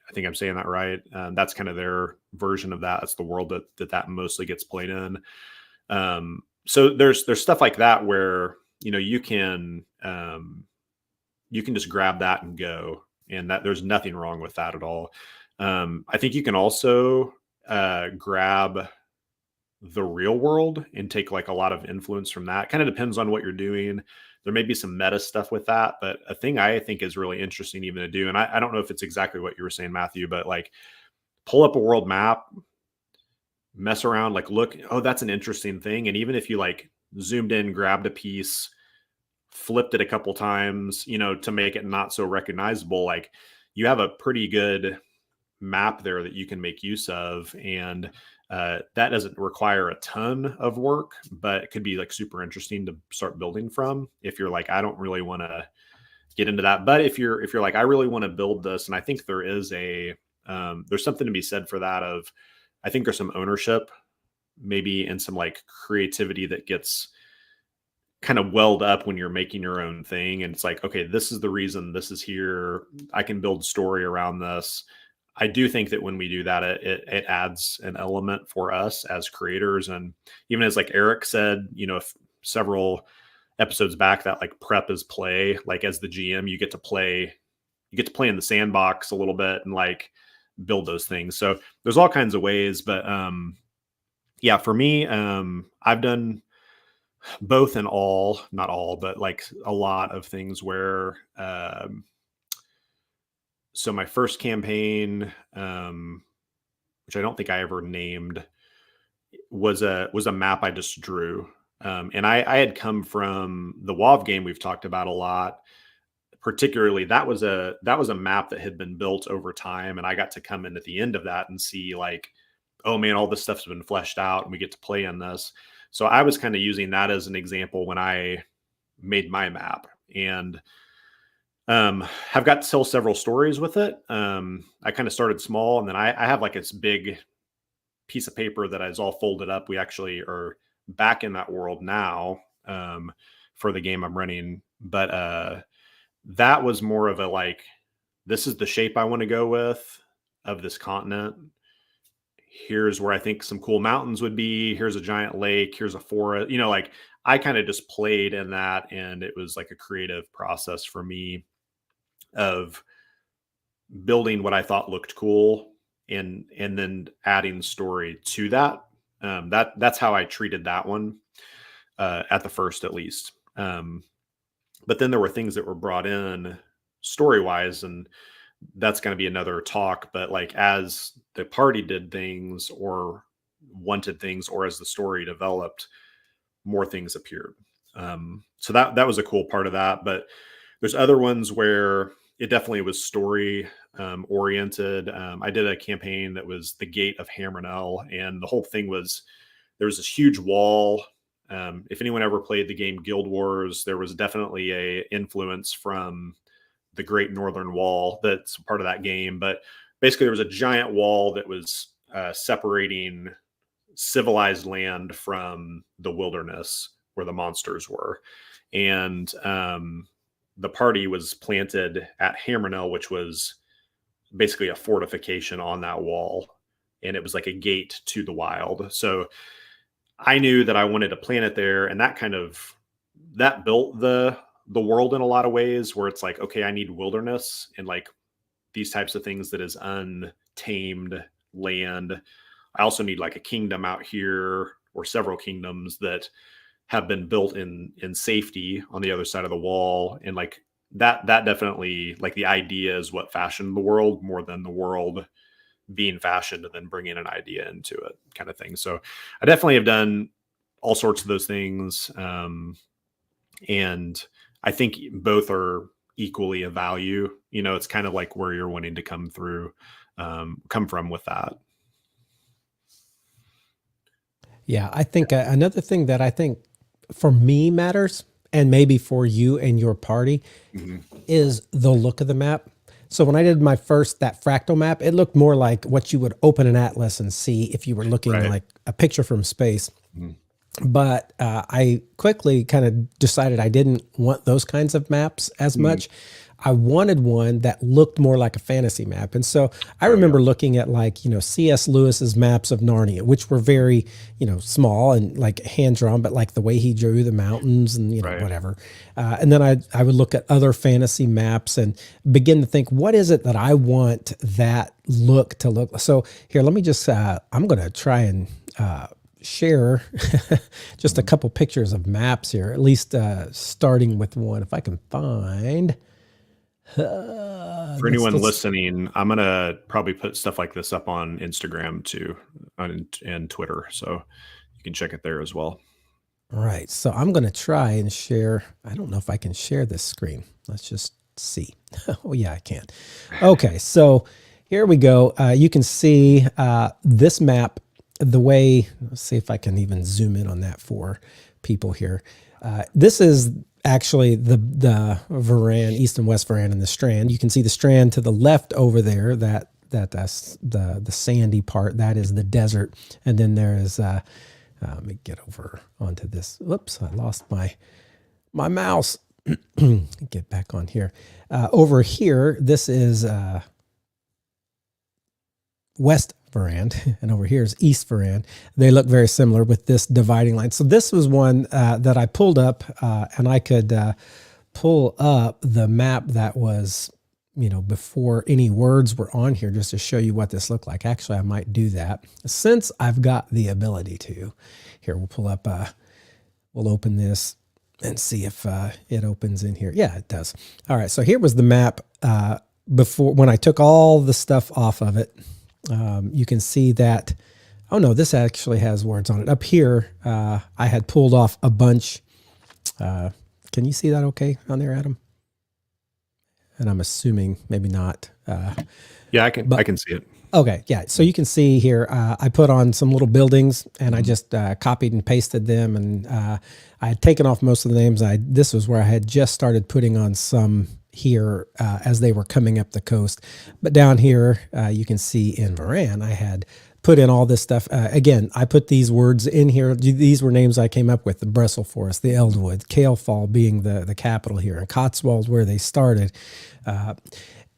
I think I'm saying that right. That's kind of their version of that. That's the world that mostly gets played in. So there's stuff like that where you can just grab that and go, and that there's nothing wrong with that at all. I think you can also grab the real world and take like a lot of influence from that. Kind of depends on what you're doing. There may be some meta stuff with that, but a thing I think is really interesting even to do, and I don't know if it's exactly what you were saying, Matthew, but like pull up a world map, mess around, like look, oh, that's an interesting thing. And even if you like zoomed in, grabbed a piece, flipped it a couple times, to make it not so recognizable, like you have a pretty good map there that you can make use of. And that doesn't require a ton of work, but it could be like super interesting to start building from if you're like, I don't really want to get into that. But if you're like, I really want to build this, and I think there is there's something to be said for that I think there's some ownership maybe and some like creativity that gets kind of weld up when you're making your own thing. And it's like, okay, this is the reason this is here. I can build story around this. I do think that when we do that, it adds an element for us as creators. And even as like Eric said, several episodes back, that like prep is play, like as the GM, you get to play in the sandbox a little bit and like build those things. So there's all kinds of ways, but yeah, for me, I've done both and all, not all, but like a lot of things where, so my first campaign, which I don't think I ever named, was a map I just drew. And I had come from the WoW game we've talked about a lot. Particularly, that was a map that had been built over time, and I got to come in at the end of that and see like, oh man, all this stuff's been fleshed out, and we get to play in this. So I was kind of using that as an example when I made my map, and have got to tell several stories with it. I kind of started small, and then I have like this big piece of paper that is all folded up. We actually are back in that world now for the game I'm running, but that was more of a like, this is the shape I want to go with of this continent. Here's where I think some cool mountains would be. Here's a giant lake. Here's a forest. Like I kind of just played in that, and it was like a creative process for me of building what I thought looked cool and then adding story to that. That's how I treated that one at the first, at least. But then there were things that were brought in story-wise, and that's going to be another talk. But like as the party did things or wanted things, or as the story developed, more things appeared. So that was a cool part of that. But there's other ones where it definitely was story oriented. I did a campaign that was the Gate of Hammerfell, and the whole thing was there was this huge wall. If anyone ever played the game Guild Wars, there was definitely a influence from the Great Northern Wall that's part of that game. But basically, there was a giant wall that was separating civilized land from the wilderness where the monsters were. And the party was planted at Hammerfell, which was basically a fortification on that wall. And it was like a gate to the wild. So I knew that I wanted to plant it there, and that built the world in a lot of ways, where it's like, okay, I need wilderness and like these types of things that is untamed land. I also need like a kingdom out here, or several kingdoms that have been built in safety on the other side of the wall. And like that definitely, like the idea is what fashioned the world more than the world being fashioned and then bringing an idea into it, kind of thing. So I definitely have done all sorts of those things. And I think both are equally of value. It's kind of like where you're wanting to come from with that. Yeah. I think another thing that I think for me matters, and maybe for you and your party, is the look of the map. So when I did that fractal map, it looked more like what you would open an atlas and see if you were looking like a picture from space. But I quickly kind of decided I didn't want those kinds of maps as much. I wanted one that looked more like a fantasy map. And so I remember looking at like, C.S. Lewis's maps of Narnia, which were very, small and like hand drawn, but like the way he drew the mountains and, whatever. And then I would look at other fantasy maps and begin to think, what is it that I want that look to look? So here, let me just, I'm going to try and share just a couple pictures of maps here, at least starting with one, if I can find. For anyone listening, I'm going to probably put stuff like this up on Instagram too, and Twitter. So you can check it there as well. All right. So I'm going to try and share. I don't know if I can share this screen. Let's just see. Oh yeah, I can. Okay. So here we go. You can see this map the way, let's see if I can even zoom in on that for people here. This is actually the Varan, east and west Varan, and the Strand. You can see the Strand to the left over there. That's the sandy part. That is the desert. And then there is, let me get over onto this. Whoops, I lost my My mouse. Get back on here. Over here, this is West Verand, and over here is East Verand. They look very similar with this dividing line. So this was one that I pulled up, and I could pull up the map that was, before any words were on here, just to show you what this looked like. Actually, I might do that since I've got the ability to. Here, we'll pull up, we'll open this and see if it opens in here. Yeah, it does. All right, so here was the map before, when I took all the stuff off of it. You can see that, oh no, this actually has words on it. Up here, I had pulled off a bunch. Can you see that okay on there, Adam? And I'm assuming maybe not. Yeah, I can see it. Okay, yeah. So you can see here, I put on some little buildings, and I just copied and pasted them, and I had taken off most of the names. This was where I had just started putting on some here as they were coming up the coast. But down here, you can see in Varan, I had put in all this stuff. Again, I put these words in here. These were names I came up with: the Brestle Forest, the Eldwood, Kalefall being the capital here, and Cotswold where they started.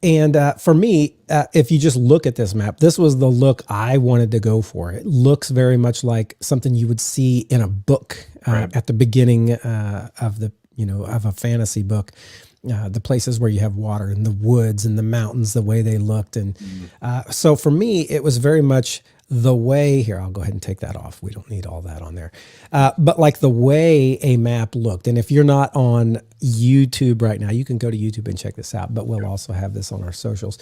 And for me, if you just look at this map, this was the look I wanted to go for. It looks very much like something you would see in a book right. At the beginning of of a fantasy book. The places where you have water and the woods and the mountains, the way they looked. And so for me, it was very much the way, here, I'll go ahead and take that off. We don't need all that on there. But like the way a map looked. And if you're not on YouTube right now, you can go to YouTube and check this out, but we'll also have this on our socials.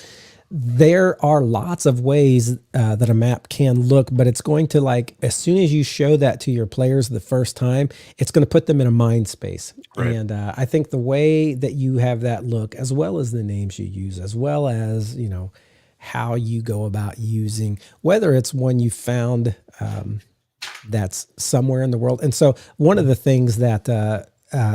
There are lots of ways that a map can look, but it's going to, like, as soon as you show that to your players the first time, it's going to put them in a mind space. Right. And I think the way that you have that look, as well as the names you use, as well as, how you go about using, whether it's one you found that's somewhere in the world. And so one of the things that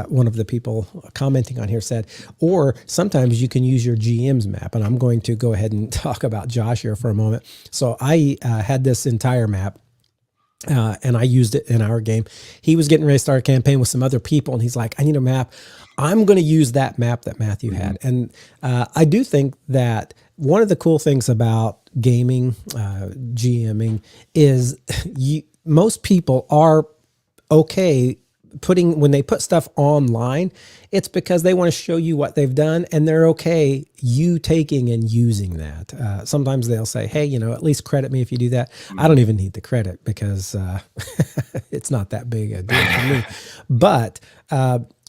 one of the people commenting on here said, or sometimes you can use your GMs map. And I'm going to go ahead and talk about Josh here for a moment. So I had this entire map. And I used it in our game. He was getting ready to start a campaign with some other people, and he's like, I need a map. I'm going to use that map that Matthew had. And I do think that one of the cool things about gaming, GMing, is most people are okay when they put stuff online, it's because they want to show you what they've done, and they're okay you taking and using that. Sometimes they'll say, hey, at least credit me if you do that. I don't even need the credit because it's not that big a deal for me. But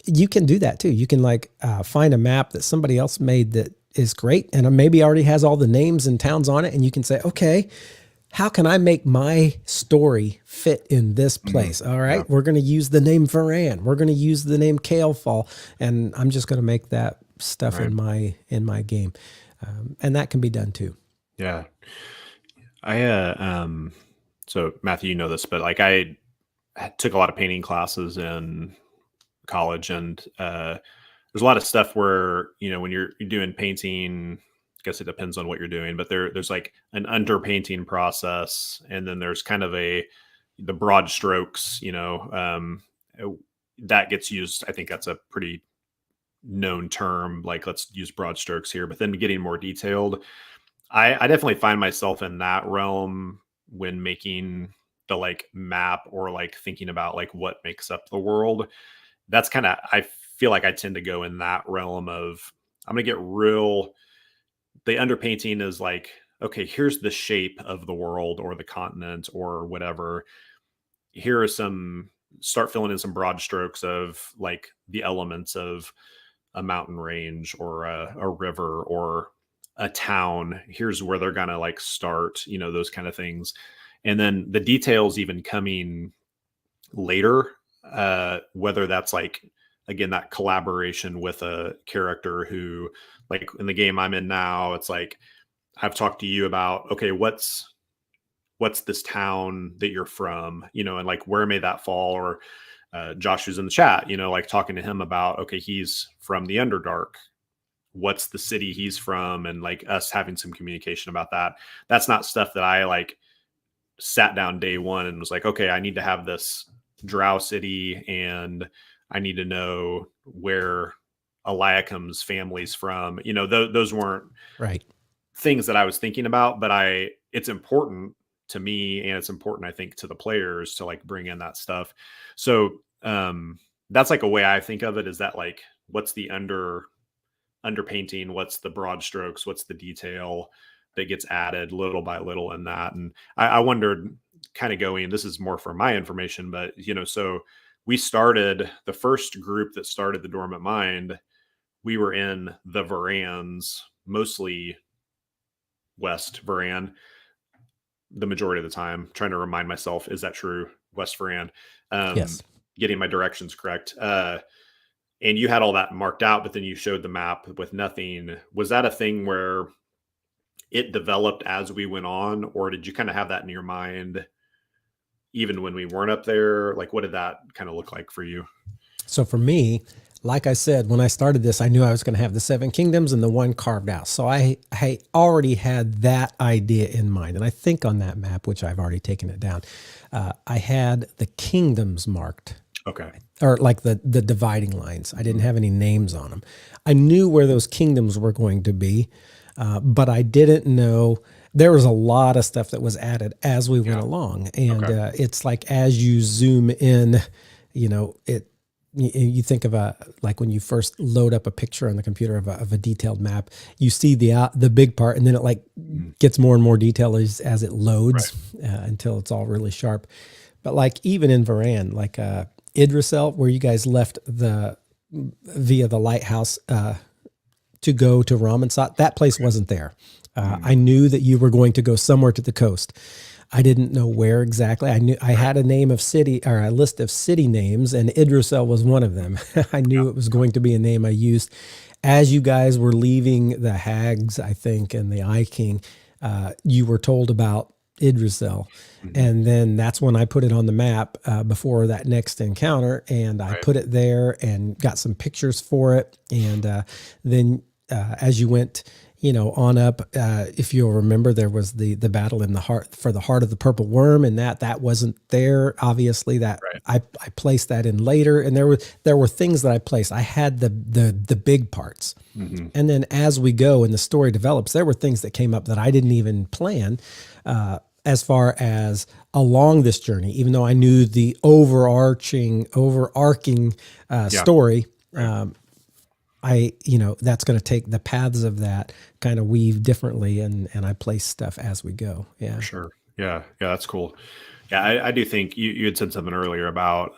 you can do that too. You can find a map that somebody else made that is great and maybe already has all the names and towns on it, and you can say, okay, how can I make my story fit in this place? All right, yeah. We're going to use the name Varan. We're going to use the name Kalefall, and I'm just going to make that stuff right. in my game, and that can be done too. Yeah, I so Matthew, you know this, but I took a lot of painting classes in college, and there's a lot of stuff where when you're doing painting. I guess it depends on what you're doing, but there's like an underpainting process, and then there's kind of the broad strokes, that gets used. I think that's a pretty known term. Like, let's use broad strokes here, but then getting more detailed, I definitely find myself in that realm when making the map or thinking about what makes up the world. That's kind of, I feel like I tend to go in that realm of, I'm going to get real. The underpainting is okay, here's the shape of the world or the continent or whatever. Here are start filling in some broad strokes of the elements of a mountain range or a river or a town. Here's where they're going to start, those kind of things. And then the details even coming later, whether that's again, that collaboration with a character who, in the game I'm in now, it's I've talked to you about, okay, what's this town that you're from, and where may that fall? Or Josh, who's in the chat, talking to him about, okay, he's from the Underdark. What's the city he's from? And us having some communication about that. That's not stuff that I sat down day one and was okay, I need to have this drow city, and I need to know where Eliakim's family's from. Those weren't Right. things that I was thinking about, but it's important to me, and it's important, I think, to the players to like bring in that stuff. So that's like a way I think of it, is that like, what's the underpainting, what's the broad strokes, what's the detail that gets added little by little in that. And I wondered, kind of going, this is more for my information, but so we started the first group that started the Dormant Mind. We were in the Varans, mostly West Varan, the majority of the time. Trying to remind myself, is that true? West Varan. Yes. Getting my directions correct. And you had all that marked out, but then you showed the map with nothing. Was that a thing where it developed as we went on, or did you kind of have that in your mind even when we weren't up there? Like, what did that kind of look like for you? So for me, like I said, when I started this, I knew I was going to have the 7 kingdoms and the one carved out. So I already had that idea in mind. And I think on that map, which I've already taken it down, I had the kingdoms marked. Okay. Or like the dividing lines. I didn't have any names on them. I knew where those kingdoms were going to be, but I didn't know. There was a lot of stuff that was added as we went along. And it's like, as you zoom in, you think of like when you first load up a picture on the computer of a detailed map, you see the big part, and then it like gets more and more detailed as it loads until it's all really sharp. But like even in Varan, like Idrisel, where you guys left via the lighthouse to go to Ramensat, that place wasn't there. I knew that you were going to go somewhere to the coast. I didn't know where exactly. I knew I had a name of city, or a list of city names, and Idrisel was one of them. I knew it was going to be a name I used. As you guys were leaving the Hags, I think, and the Eye King, you were told about Idrisel. And then that's when I put it on the map before that next encounter, and I put it there and got some pictures for it. And then as you went, on up, if you'll remember, there was the battle in the heart of the purple worm, and that wasn't there. Obviously, that I placed that in later, and there were things that I placed. I had the big parts, and then as we go and the story develops, there were things that came up that I didn't even plan. As far as along this journey, even though I knew the overarching story, that's going to take the paths of that kind of weave differently, and I place stuff as we go. Yeah, for sure. Yeah, that's cool. Yeah, I do think you had said something earlier about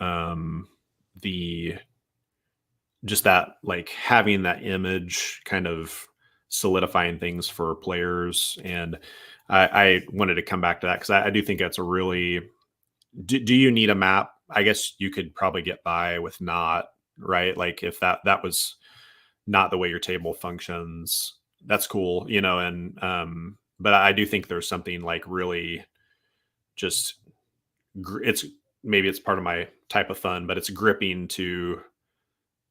just that, like, having that image kind of solidifying things for players, and I wanted to come back to that because I do think that's a really. Do you need a map? I guess you could probably get by with not, right? Like if that was not the way your table functions, that's cool, and but I do think there's something like really just it's part of my type of fun, but it's gripping to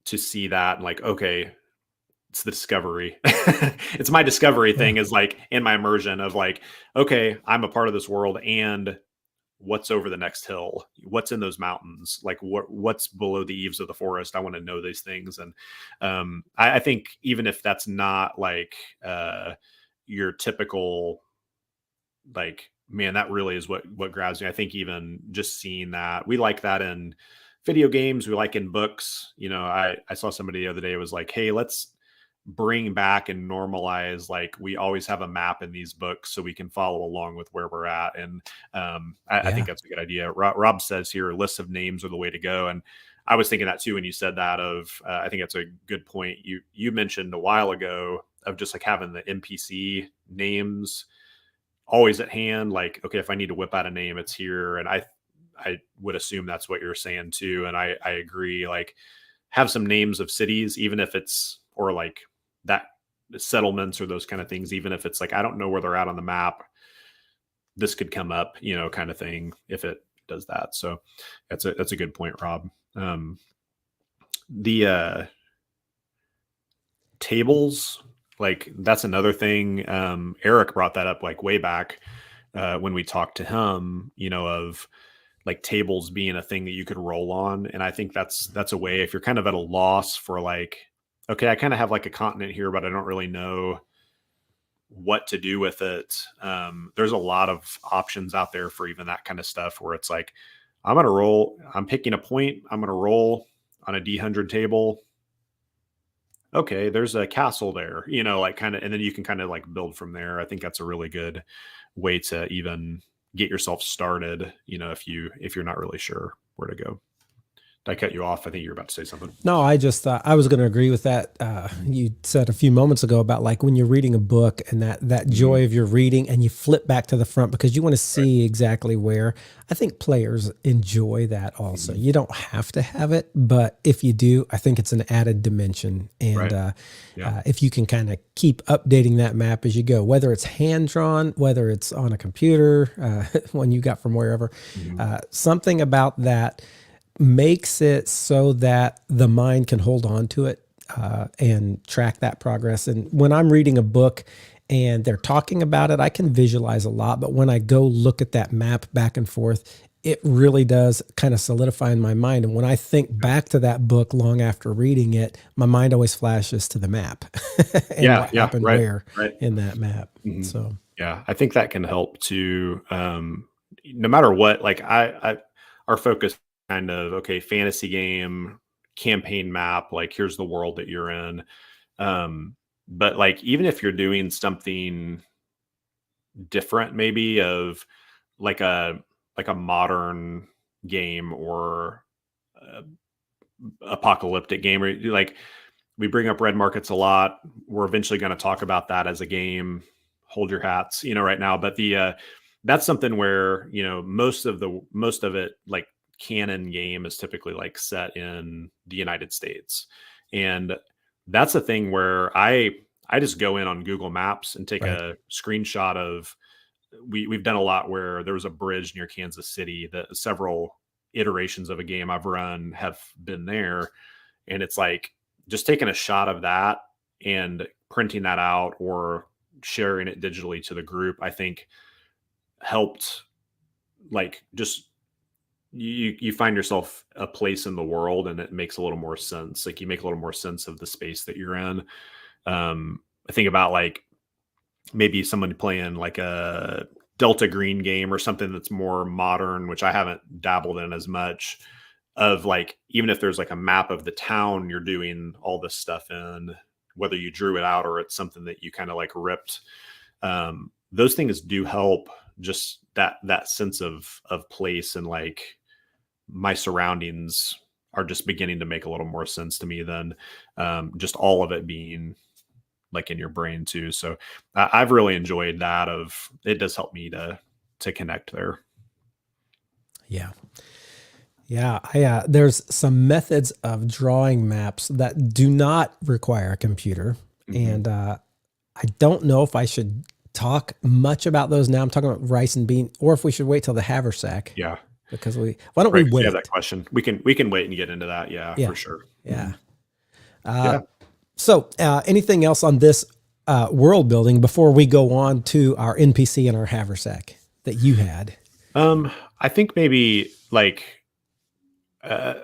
see that, and like, okay, it's the discovery. It's my discovery thing, is like in my immersion of like, okay, I'm a part of this world, and what's over the next hill, what's in those mountains, like what's below the eaves of the forest. I want to know these things. And I think even if that's not like your typical, like, man, that really is what grabs me. I think even just seeing that, we like that in video games, we like in books. I saw somebody the other day was like, hey, let's bring back and normalize, like, we always have a map in these books so we can follow along with where we're at. And I think that's a good idea. Rob says here, lists of names are the way to go. And I was thinking that too when you said that. I think that's a good point. You mentioned a while ago of just like having the NPC names always at hand. Like, okay, if I need to whip out a name, it's here. And I would assume that's what you're saying too. And I agree. Like, have some names of cities, even if it's, or like that settlements or those kind of things, even if it's like, I don't know where they're at on the map, this could come up, kind of thing, if it does that. So that's a good point, Rob. The tables, like, that's another thing. Eric brought that up like way back when we talked to him, of like tables being a thing that you could roll on. And I think that's a way, if you're kind of at a loss for like, okay, I kind of have like a continent here, but I don't really know what to do with it. There's a lot of options out there for even that kind of stuff where it's like, I'm picking a point, I'm going to roll on a D100 table. Okay, there's a castle there, like kind of, and then you can kind of like build from there. I think that's a really good way to even get yourself started, if you're not really sure where to go. Did I cut you off? I think you were about to say something. No, I just thought I was going to agree with that. You said a few moments ago about like when you're reading a book and that joy of your reading, and you flip back to the front because you want to see exactly where. I think players enjoy that also. You don't have to have it, but if you do, I think it's an added dimension. And if you can kind of keep updating that map as you go, whether it's hand drawn, whether it's on a computer, one you got from wherever, something about that makes it so that the mind can hold on to it and track that progress. And when I'm reading a book and they're talking about it, I can visualize a lot. But when I go look at that map back and forth, it really does kind of solidify in my mind. And when I think back to that book long after reading it, my mind always flashes to the map and what happened where in that map. So, yeah, I think that can help to, no matter what, like our focus kind of, okay, fantasy game, campaign map, like here's the world that you're in. But like, even if you're doing something different, maybe of like a modern game or apocalyptic game, or like we bring up red markets a lot. We're eventually going to talk about that as a game. Hold your hats, right now. But that's something where, most of it, like canon game, is typically like set in the United States. And that's a thing where I just go in on Google Maps and take a screenshot of, we've done a lot where there was a bridge near Kansas City that several iterations of a game I've run have been there. And it's like just taking a shot of that and printing that out or sharing it digitally to the group, I think helped, like, just you find yourself a place in the world, and it makes a little more sense. Like you make a little more sense of the space that you're in. I think about like maybe someone playing like a Delta Green game or something that's more modern, which I haven't dabbled in as much, of like, even if there's like a map of the town you're doing all this stuff in, whether you drew it out or it's something that you kind of like ripped, those things do help, just that sense of place, and like my surroundings are just beginning to make a little more sense to me than just all of it being like in your brain too. So I've really enjoyed that. It does help me to connect there. Yeah. Yeah. There's some methods of drawing maps that do not require a computer. And I don't know if I should talk much about those now. I'm talking about rice and bean, or if we should wait till the haversack. Yeah. Because why don't we wait? You have that question. We can wait and get into that. Yeah, for sure. Yeah. So anything else on this world building before we go on to our NPC and our haversack that you had? I think maybe like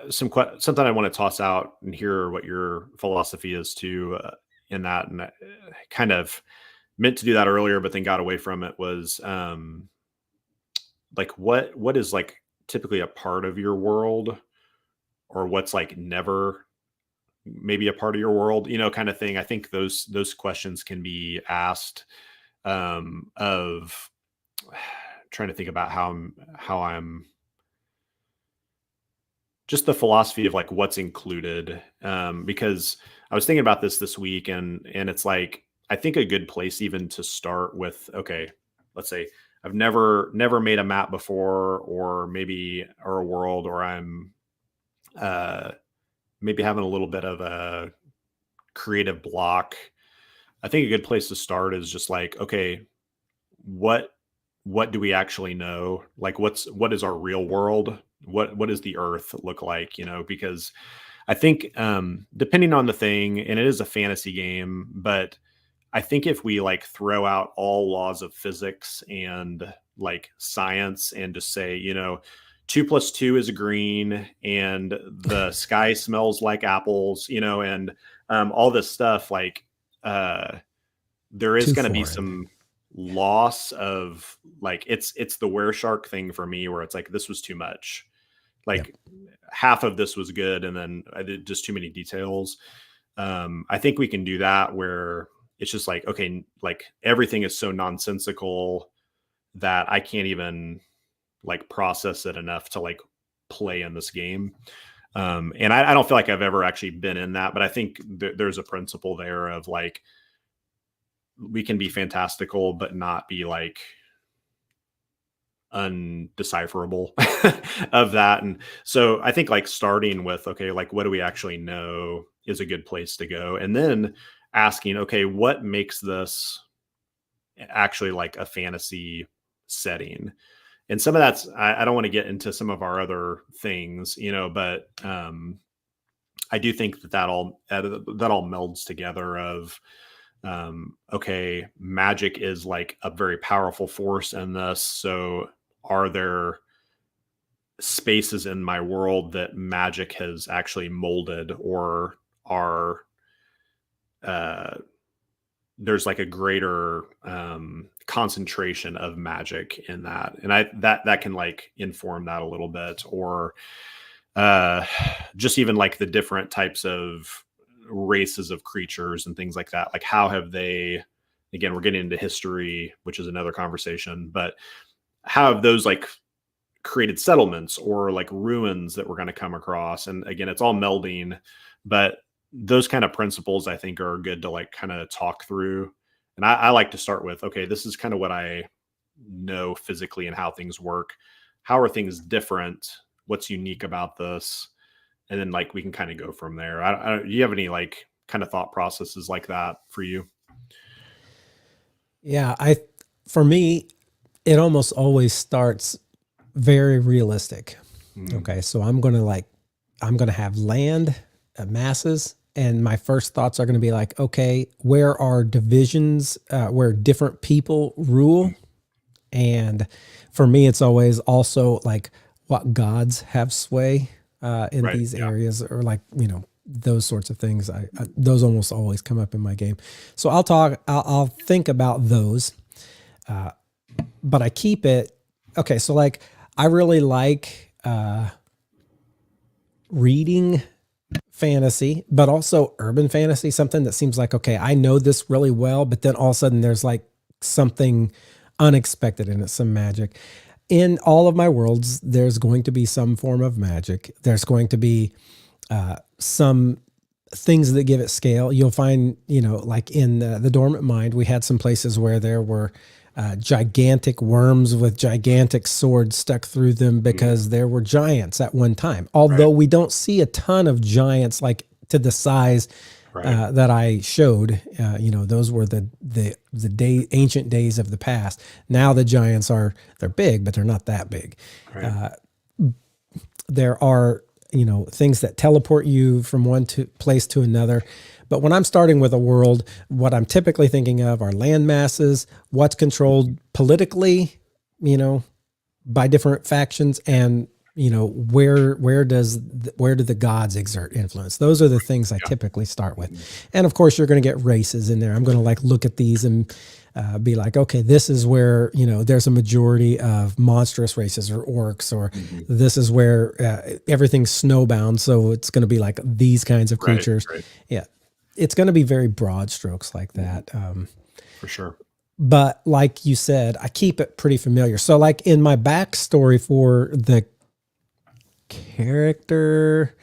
something I want to toss out and hear what your philosophy is too in that. And I kind of meant to do that earlier, but then got away from it, was like what is like typically a part of your world, or what's like never maybe a part of your world, kind of thing. I think those questions can be asked of trying to think about how I'm just the philosophy of like what's included. Because I was thinking about this week, and it's like, I think a good place even to start with, okay, let's say I've never made a map before, or a world, or I'm maybe having a little bit of a creative block. I think a good place to start is just like, okay, what do we actually know? Like what is our real world? What does the earth look like? Because I think depending on the thing, and it is a fantasy game, but I think if we like throw out all laws of physics and like science and just say, 2 plus 2 is green, and the sky smells like apples, and all this stuff. Like, there is Too going to be foreign. some loss of, like, it's the were shark thing for me, where it's like, this was too much. Yep. Like, half of this was good, and then I did just too many details. I think we can do that where it's just like, okay, like, everything is so nonsensical that I can't even like process it enough to like play in this game. And I don't feel like I've ever actually been in that, but I think there's a principle there of like, we can be fantastical, but not be like undecipherable of that. And so I think like starting with, okay, like, what do we actually know is a good place to go? And then asking, okay, what makes this actually like a fantasy setting? And some of that's, I don't want to get into some of our other things, but I do think that all melds together of, okay, magic is like a very powerful force in this. So are there spaces in my world that magic has actually molded, or are there's like a greater concentration of magic in that, and that can like inform that a little bit, or uh, just even like the different types of races of creatures and things like that. Like, how have they? Again, we're getting into history, which is another conversation, but how have those like created settlements or like ruins that we're going to come across? And again, it's all melding, but those kind of principles I think are good to like kind of talk through. And I like to start with, okay, this is kind of what I know physically and how things work. How are things different? What's unique about this? And then like we can kind of go from there. Do you have any like kind of thought processes like that for you? Yeah, for me, it almost always starts very realistic. Mm, Okay, so I'm gonna have land masses, and my first thoughts are gonna be like, okay, where are divisions where different people rule? And for me, it's always also like what gods have sway in right. these Yeah. areas, or like those sorts of things. Those almost always come up in my game. So I'll think about those, but I keep it. Okay, so like I really like reading fantasy, but also urban fantasy, something that seems like, okay, I know this really well, but then all of a sudden there's like something unexpected in it, some magic. In all of my worlds, there's going to be some form of magic. There's going to be some things that give it scale. You'll find, like in the Dormant Mind, we had some places where there were gigantic worms with gigantic swords stuck through them because there were giants at one time. Right. Although we don't see a ton of giants like to the size Right. that I showed. Those were ancient days of the past. Now the giants they're big, but they're not that big. Right. There are things that teleport you from one place to another. But when I'm starting with a world, what I'm typically thinking of are land masses, what's controlled politically, by different factions, and where do the gods exert influence? Those are the things I typically start with. And of course, you're going to get races in there. I'm going to like look at these and be like, okay, this is where there's a majority of monstrous races or orcs, or this is where everything's snowbound, so it's going to be like these kinds of Right. creatures. Right. Yeah, it's going to be very broad strokes like that. For sure. But like you said, I keep it pretty familiar. So like in my backstory for the character,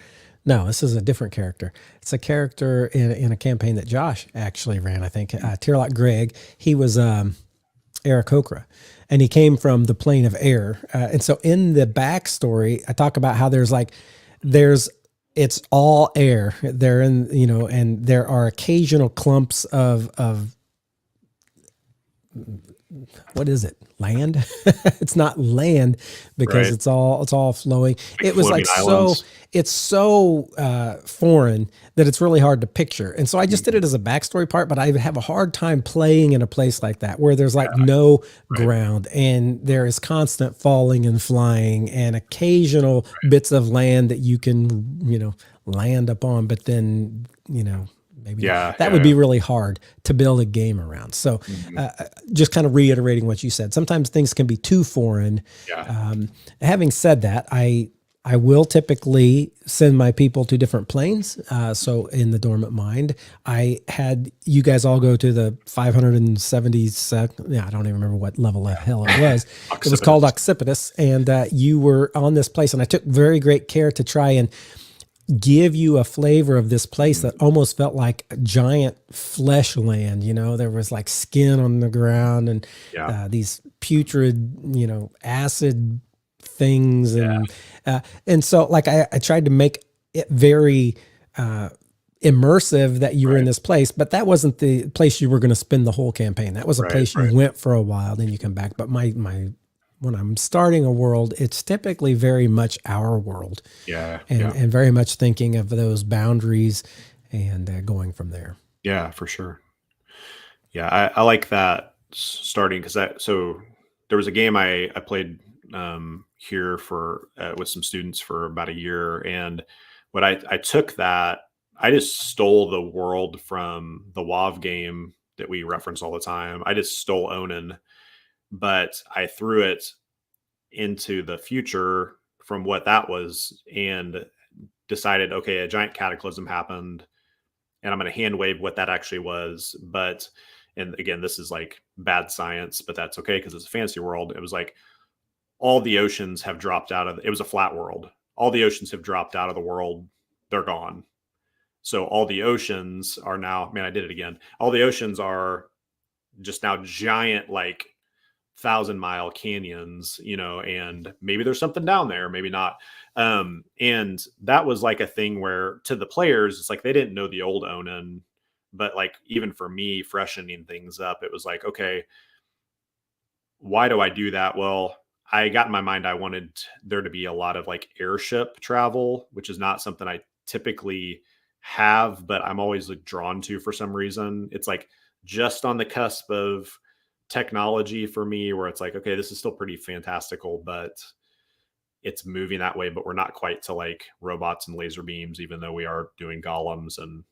no, this is a different character. It's a character in a campaign that Josh actually ran, I think. Tyrlock Gregg, he was Aarakocra, and he came from the plane of air. And so in the backstory, I talk about how it's all air. They're in, and there are occasional clumps of what is it? Land? It's not land because Right. it's all flowing. Like It was like floating islands. it's so foreign that it's really hard to picture. And so I just did Mhm. it as a backstory part, but I have a hard time playing in a place like that where there's like Yeah. no Right. ground and there is constant falling and flying and occasional bits of land that you can, land upon, but then, maybe not. Yeah. That would Yeah. be really hard to build a game around. So, Mhm. just kind of reiterating what you said. Sometimes things can be too foreign. Yeah. Having said that, I will typically send my people to different planes. So in the Dormant Mind, I had you guys all go to the 572nd. Yeah, I don't even remember what level of hell it was. It was called Occipitus. Occipitus, and you were on this place, and I took very great care to try and give you a flavor of this place that almost felt like a giant flesh land. There was like skin on the ground and Yeah. these putrid, acid things. Yeah. And so like I tried to make it very immersive that you were in Right. this place, but that wasn't the place you were going to spend the whole campaign. That was a Right. place you Right. went for a while, then you come back. But my when I'm starting a world, it's typically very much our world Yeah. and Yeah. and very much thinking of those boundaries and going from there. Yeah. For sure. Yeah. I like that starting because so there was a game I played here for with some students for about a year. And what I took that, I just stole the world from the WoW game that we reference all the time. I just stole Onan, but I threw it into the future from what that was and decided, okay, a giant cataclysm happened and I'm going to hand wave what that actually was. But, and again, this is like bad science, but that's okay because it's a fantasy world. It was like all the oceans have dropped out of it was a flat world. All the oceans have dropped out of the world. They're gone. So all the oceans are now, man, I did it again. All the oceans are just now giant, like 1,000-mile canyons, and maybe there's something down there, maybe not. And that was like a thing where to the players, it's like they didn't know the old Onan, but like even for me, freshening things up, it was like, okay, why do I do that? Well, I got in my mind, I wanted there to be a lot of like airship travel, which is not something I typically have, but I'm always like drawn to for some reason. It's like just on the cusp of technology for me where it's like, okay, this is still pretty fantastical, but it's moving that way, but we're not quite to like robots and laser beams, even though we are doing golems and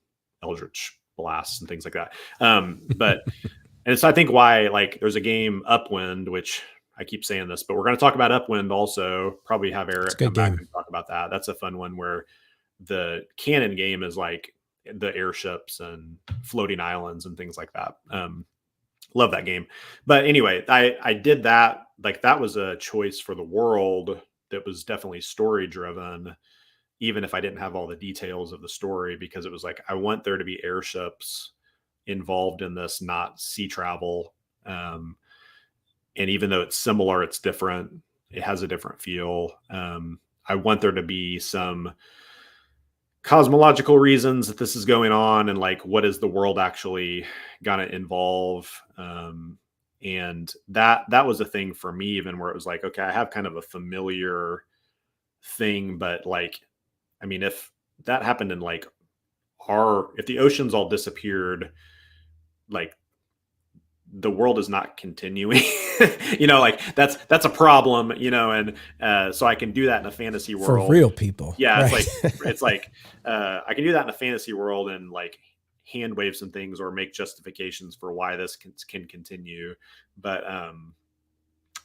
eldritch blasts and things like that. But and so I think why like there's a game Upwind, which I keep saying this, but we're going to talk about Upwind also. Probably have It's a Eric good come back game. and talk about that. That's a fun one where the canon game is like the airships and floating islands and things like that. Love that game. But anyway, I did that. Like that was a choice for the world that was definitely story driven, even if I didn't have all the details of the story, because it was like I want there to be airships involved in this, not sea travel. And even though it's similar, it's different. It has a different feel. I want there to be some cosmological reasons that this is going on, and like what is the world actually gonna involve. And that was a thing for me, even where it was like, okay, I have kind of a familiar thing, but like, I mean, if that happened in like if the oceans all disappeared, like the world is not continuing. Like that's a problem, and so I can do that in a fantasy For world. real people, Yeah, it's right? like I can do that in a fantasy world and like hand wave some things or make justifications for why this can continue. But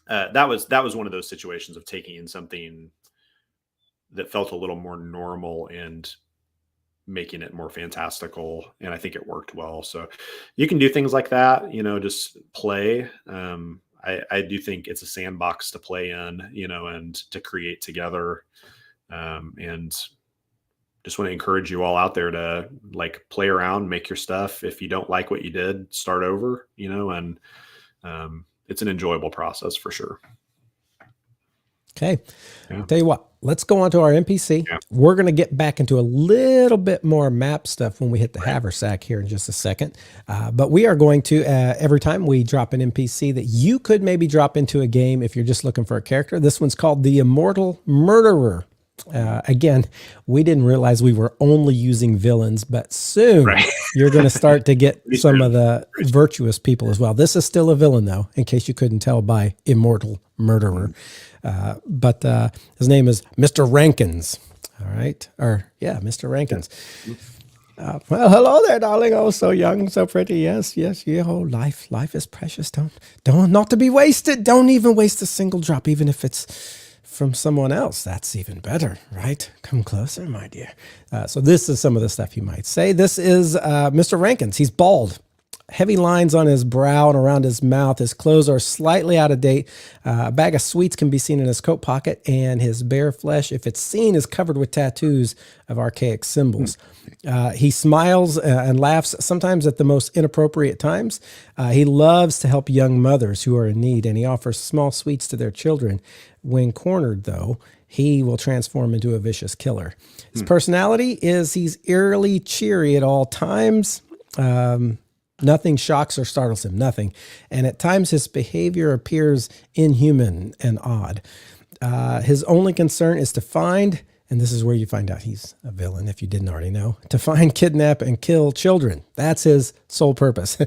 that was one of those situations of taking in something that felt a little more normal and making it more fantastical, and I think it worked well. So you can do things like that, just play. I do think it's a sandbox to play in, and to create together. And just want to encourage you all out there to like play around, make your stuff. If you don't like what you did, start over, and it's an enjoyable process for sure. Okay. Yeah. Tell you what, let's go on to our NPC. Yeah. We're going to get back into a little bit more map stuff when we hit the haversack here in just a second. But we are going to, every time we drop an NPC that you could maybe drop into a game if you're just looking for a character. This one's called the Immortal Murderer. Again, we didn't realize we were only using villains, but soon you're going to start to get some of the virtuous people as well. This is still a villain, though, in case you couldn't tell by Immortal Murderer. But his name is Mr. Rankins. All right. Mr. Rankins. Well, hello there, darling. Oh, so young, so pretty. Yes. Oh, life is precious. Don't not to be wasted. Don't even waste a single drop, even if it's from someone else. That's even better, right? Come closer, my dear. So this is some of the stuff you might say. This is Mr. Rankins. He's bald. Heavy lines on his brow and around his mouth. His clothes are slightly out of date. A bag of sweets can be seen in his coat pocket, and his bare flesh, if it's seen, is covered with tattoos of archaic symbols. He smiles and laughs sometimes at the most inappropriate times. He loves to help young mothers who are in need, and he offers small sweets to their children. When cornered, though, he will transform into a vicious killer. His personality is he's eerily cheery at all times. Nothing shocks or startles him, nothing. And at times his behavior appears inhuman and odd. His only concern is to find, and this is where you find out he's a villain if you didn't already know, to find, kidnap, and kill children. That's his sole purpose.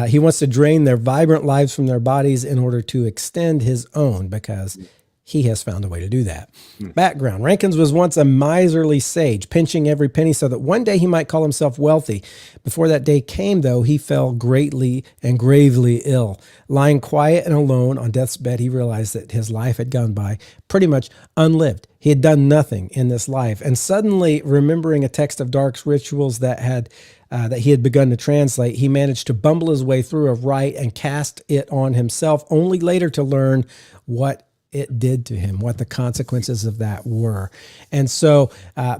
He wants to drain their vibrant lives from their bodies in order to extend his own, because he has found a way to do that. Background. Rankins was once a miserly sage, pinching every penny so that one day he might call himself wealthy. Before that day came, though, he fell greatly and gravely ill. Lying quiet and alone on death's bed, he realized that his life had gone by pretty much unlived. He had done nothing in this life. And suddenly, remembering a text of Dark's rituals that he had begun to translate, he managed to bumble his way through a rite and cast it on himself, only later to learn what it did to him, what the consequences of that were. And so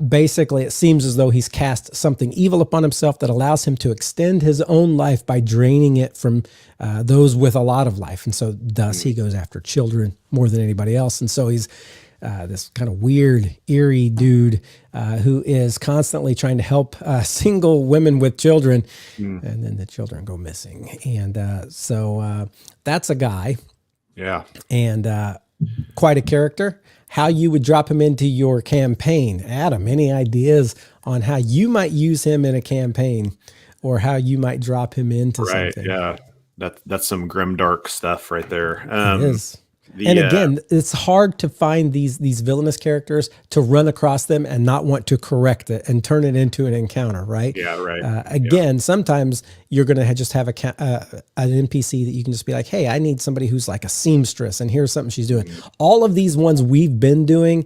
basically it seems as though he's cast something evil upon himself that allows him to extend his own life by draining it from those with a lot of life. And so thus he goes after children more than anybody else. And so he's this kind of weird, eerie dude who is constantly trying to help single women with children, and then the children go missing. And so that's a guy. Yeah. And quite a character. How you would drop him into your campaign. Adam, any ideas on how you might use him in a campaign, or how you might drop him into something? Yeah. That's some grim, dark stuff right there. It is. And again, it's hard to find these villainous characters, to run across them and not want to correct it and turn it into an encounter, right? Yeah, right. Again, sometimes you're going to just have an NPC that you can just be like, hey, I need somebody who's like a seamstress, and here's something she's doing. All of these ones we've been doing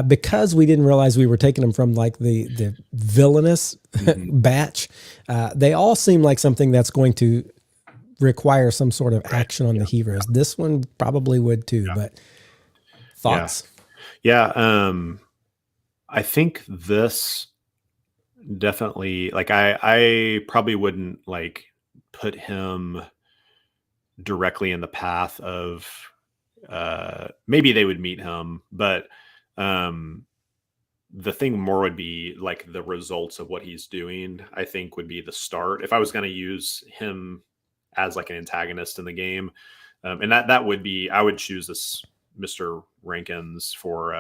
because we didn't realize we were taking them from like the villainous batch. They all seem like something that's going to require some sort of action on the heroes. This one probably would too, but thoughts? Yeah. I think this definitely, like, I probably wouldn't like put him directly in the path of, maybe they would meet him, but, the thing more would be like the results of what he's doing, I think would be the start. If I was going to use him as like an antagonist in the game. And that would be, I would choose this Mr. Rankins for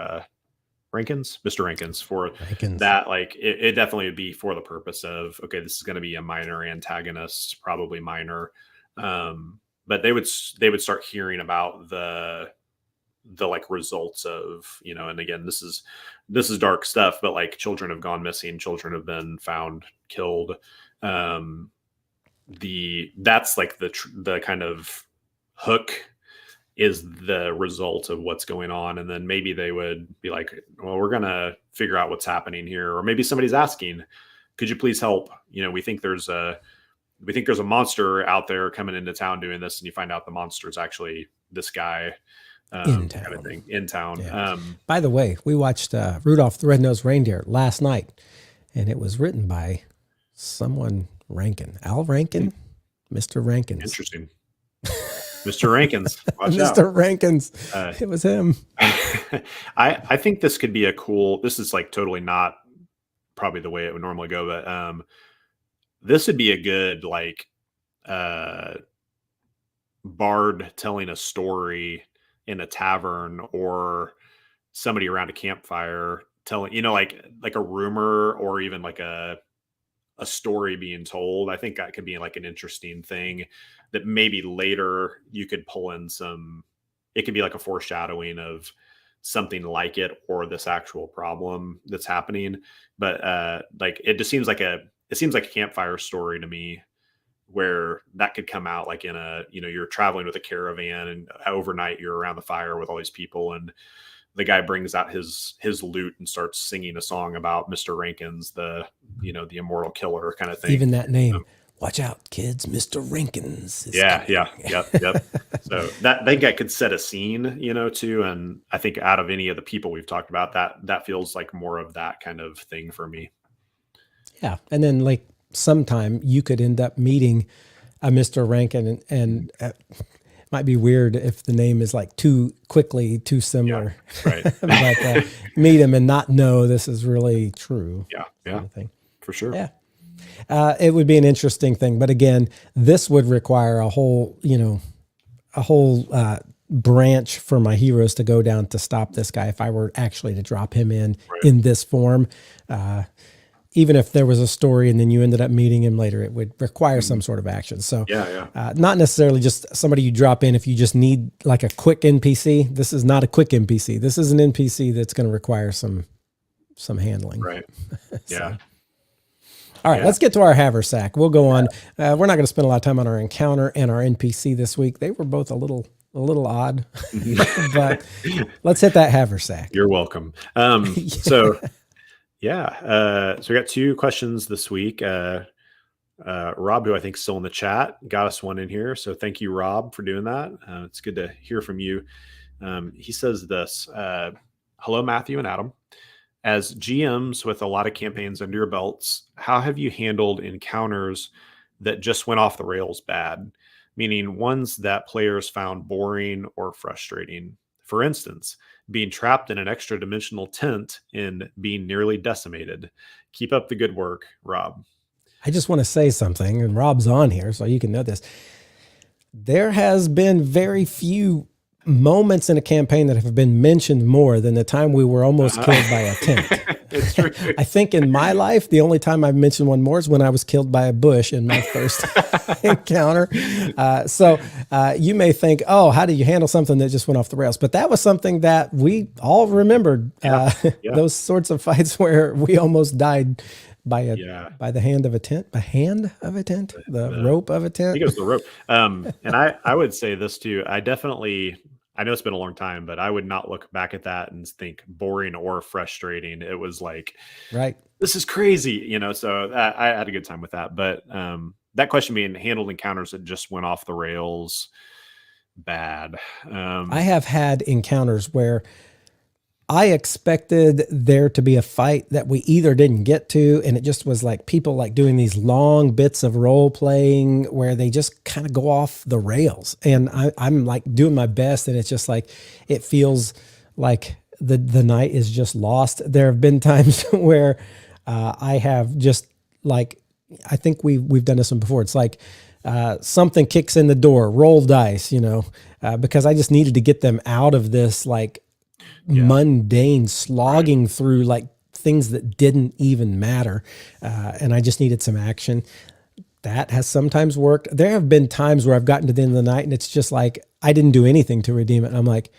Mr. Rankins for that. Like it definitely would be for the purpose of, okay, this is going to be a minor antagonist, probably minor. But they would start hearing about the like results of, and again, this is dark stuff, but like children have gone missing, children have been found killed. That's like the kind of hook is the result of what's going on. And then maybe they would be like, well, we're going to figure out what's happening here. Or maybe somebody's asking, could you please help? We think there's a monster out there coming into town doing this. And you find out the monster is actually this guy in town. Kind of thing in town. Yeah. By the way, we watched Rudolph the Red-Nosed Reindeer last night, and it was written by someone Rankin, Al Rankin, Mr. Rankins. Interesting. Mr. Rankins. Watch Mr. out. Rankins. It was him. I think this could be a cool. This is like totally not probably the way it would normally go, but this would be a good like bard telling a story in a tavern, or somebody around a campfire telling, like a rumor, or even like a story being told. I think that could be like an interesting thing that maybe later you could pull in some. It could be like a foreshadowing of something like it, or this actual problem that's happening. But like it just seems like a campfire story to me, where that could come out like in a, you're traveling with a caravan, and overnight you're around the fire with all these people, and the guy brings out his lute and starts singing a song about Mr. Rankins, the immortal killer kind of thing. Even that name. Watch out, kids. Mr. Rankins is coming. Yep. So I think I could set a scene, too. And I think out of any of the people we've talked about, that feels like more of that kind of thing for me. Yeah. And then like sometime you could end up meeting a Mr. Rankin, and might be weird if the name is like too similar. Yeah, right. But meet him and not know this is really true. Yeah. Kind of thing. For sure. Yeah. It would be an interesting thing, but again, this would require a whole branch for my heroes to go down to stop this guy. If I were actually to drop him in this form, even if there was a story and then you ended up meeting him later, it would require some sort of action. So not necessarily just somebody you drop in if you just need like a quick NPC. This is not a quick NPC. This is an NPC that's going to require some handling. Right. Yeah. All right, let's get to our haversack. We'll go on. We're not going to spend a lot of time on our encounter and our NPC this week. They were both a little odd, but let's hit that haversack. You're welcome. So we got 2 questions this week. Rob, who I think is still in the chat, got us one in here. So thank you, Rob, for doing that. It's good to hear from you. He says this, hello, Matthew and Adam. As GMs with a lot of campaigns under your belts, how have you handled encounters that just went off the rails bad? Meaning ones that players found boring or frustrating. For instance, being trapped in an extra dimensional tent and being nearly decimated. Keep up the good work, Rob. I just want to say something, and Rob's on here, so you can know this. There has been very few moments in a campaign that have been mentioned more than the time we were almost killed by a tent. It's true. I think in my life, the only time I've mentioned one more is when I was killed by a bush in my first encounter. So you may think, oh, how do you handle something that just went off the rails? But that was something that we all remembered. Those sorts of fights where we almost died by the hand of a tent, the rope of a tent. I think it was the rope. And I would say this too. I know it's been a long time, but I would not look back at that and think boring or frustrating. It was like, right, this is crazy, so I had a good time with that. But that question being handled encounters that just went off the rails bad. I have had encounters where I expected there to be a fight that we either didn't get to, and it just was like people like doing these long bits of role playing where they just kind of go off the rails. And I'm like doing my best, and it's just like, it feels like the night is just lost. There have been times where I have just like, I think we've done this one before. It's like something kicks in the door, roll dice, because I just needed to get them out of this like mundane slogging through like things that didn't even matter. And I just needed some action. That has sometimes worked. There have been times where I've gotten to the end of the night and it's just like, I didn't do anything to redeem it. And I'm like,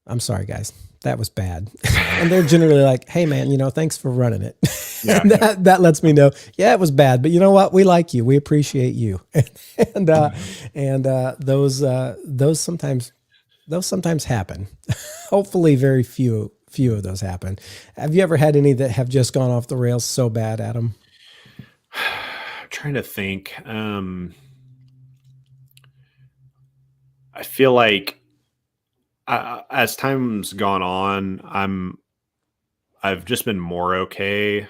I'm sorry, guys, that was bad. And they're generally like, hey man, thanks for running it. And that lets me know, it was bad, but you know what? We like you. We appreciate you. And those sometimes happen. Hopefully very few of those happen. Have you ever had any that have just gone off the rails so bad, Adam? I'm trying to think. I feel like as time's gone on, I've just been more okay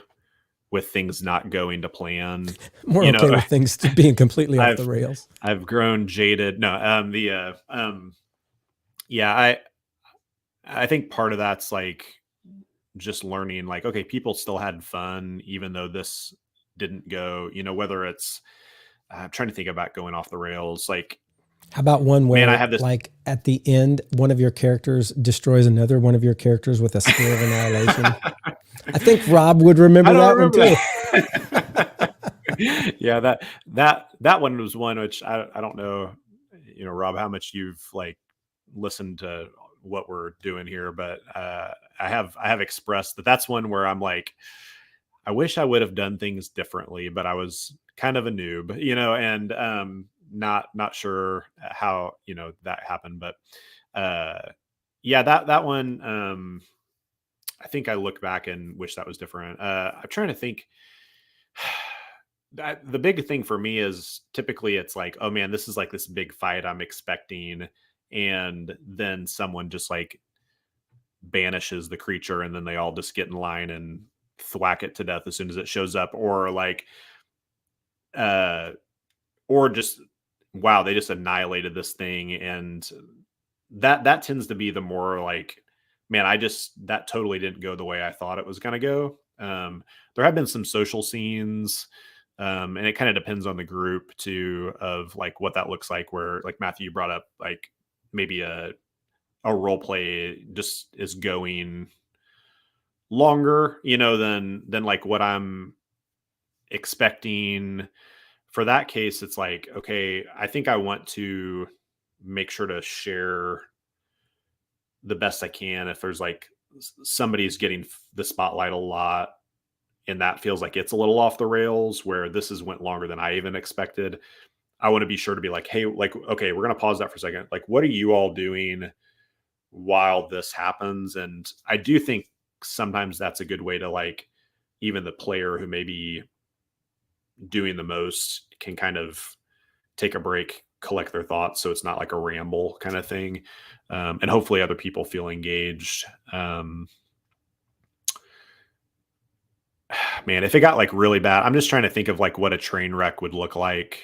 with things not going to plan. More okay with things being completely off the rails. I've grown jaded. No, I think part of that's like just learning, like, okay, people still had fun, even though this didn't go, whether it's, I'm trying to think about going off the rails. Like, How about one man, I where, have this. like, at the end, one of your characters destroys another one of your characters with a skill of annihilation? I think Rob would remember I don't that one remember too. that. Yeah, that one was one which I don't know, Rob, how much you've like listened to what we're doing here, but I have expressed that that's one where I'm like, I wish I would have done things differently, but I was kind of a noob, and not sure how that happened, but yeah, that one. I think I look back and wish that was different. I'm trying to think. The big thing for me is typically it's like, oh man, this is like this big fight I'm expecting, and then someone just like banishes the creature, and then they all just get in line and thwack it to death as soon as it shows up, or like, uh, or just wow, they just annihilated this thing, and that tends to be the more like, man, that totally didn't go the way I thought it was going to go. There have been some social scenes, and it kind of depends on the group too, of like what that looks like, where like Matthew, you brought up like maybe a role play just is going longer, than like what I'm expecting. For that case, it's like, okay, I think I want to make sure to share the best I can. If there's like somebody's getting the spotlight a lot, and that feels like it's a little off the rails, where this has went longer than I even expected, I want to be sure to be like, hey, like, okay, we're going to pause that for a second. Like, what are you all doing while this happens? And I do think sometimes that's a good way to like, even the player who may be doing the most can kind of take a break, collect their thoughts, so it's not like a ramble kind of thing, and hopefully other people feel engaged. Man, if it got like really bad, I'm just trying to think of like what a train wreck would look like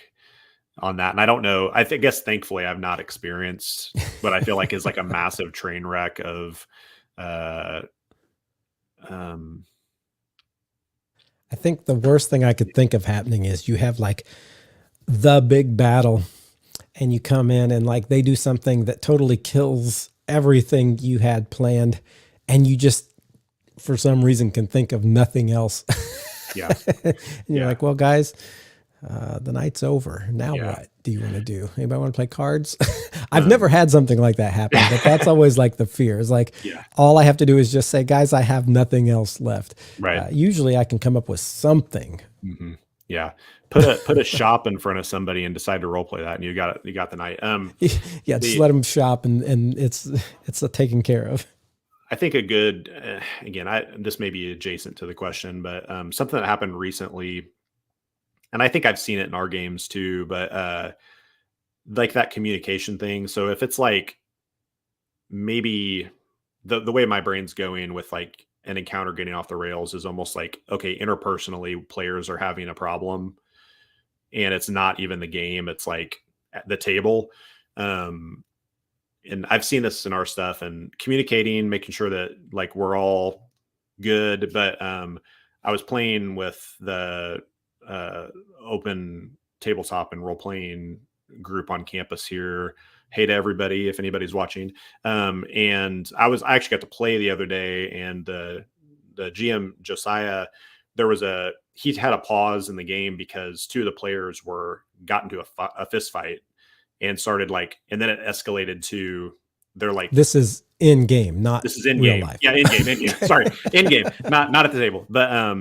on that, and I don't know. Guess thankfully I've not experienced what I feel like is like a massive train wreck of uh I think the worst thing I could think of happening is you have like the big battle and you come in and like they do something that totally kills everything you had planned, and you just for some reason can think of nothing else. yeah. And you're Yeah. like, well, guys, the night's over. Now Yeah. what do you want to do? Anybody want to play cards? I've never had something like that happen, but that's always like the fear. It's like, Yeah. all I have to do is just say, guys, I have nothing else left. Right. Usually I can come up with something. Mm-hmm. Yeah. Put a shop in front of somebody and decide to role play that, and you got the night. Yeah, just let them shop and it's taken care of. I think a good, again, this may be adjacent to the question, but something that happened recently, and I think I've seen it in our games too, but like that communication thing. So if it's like maybe the way my brain's going with like an encounter getting off the rails is almost like, okay, interpersonally players are having a problem, and it's not even the game, it's like at the table. And I've seen this in our stuff, and communicating, making sure that like we're all good. But I was playing with the open tabletop and role playing group on campus here. Hey to everybody, if anybody's watching. And I actually got to play the other day, and the GM Josiah, he had a pause in the game because two of the players got into a fist fight and started like, and then it escalated to, they're like, this is in game, not this is in real game. life. Yeah, in game. Sorry, in game, not at the table, but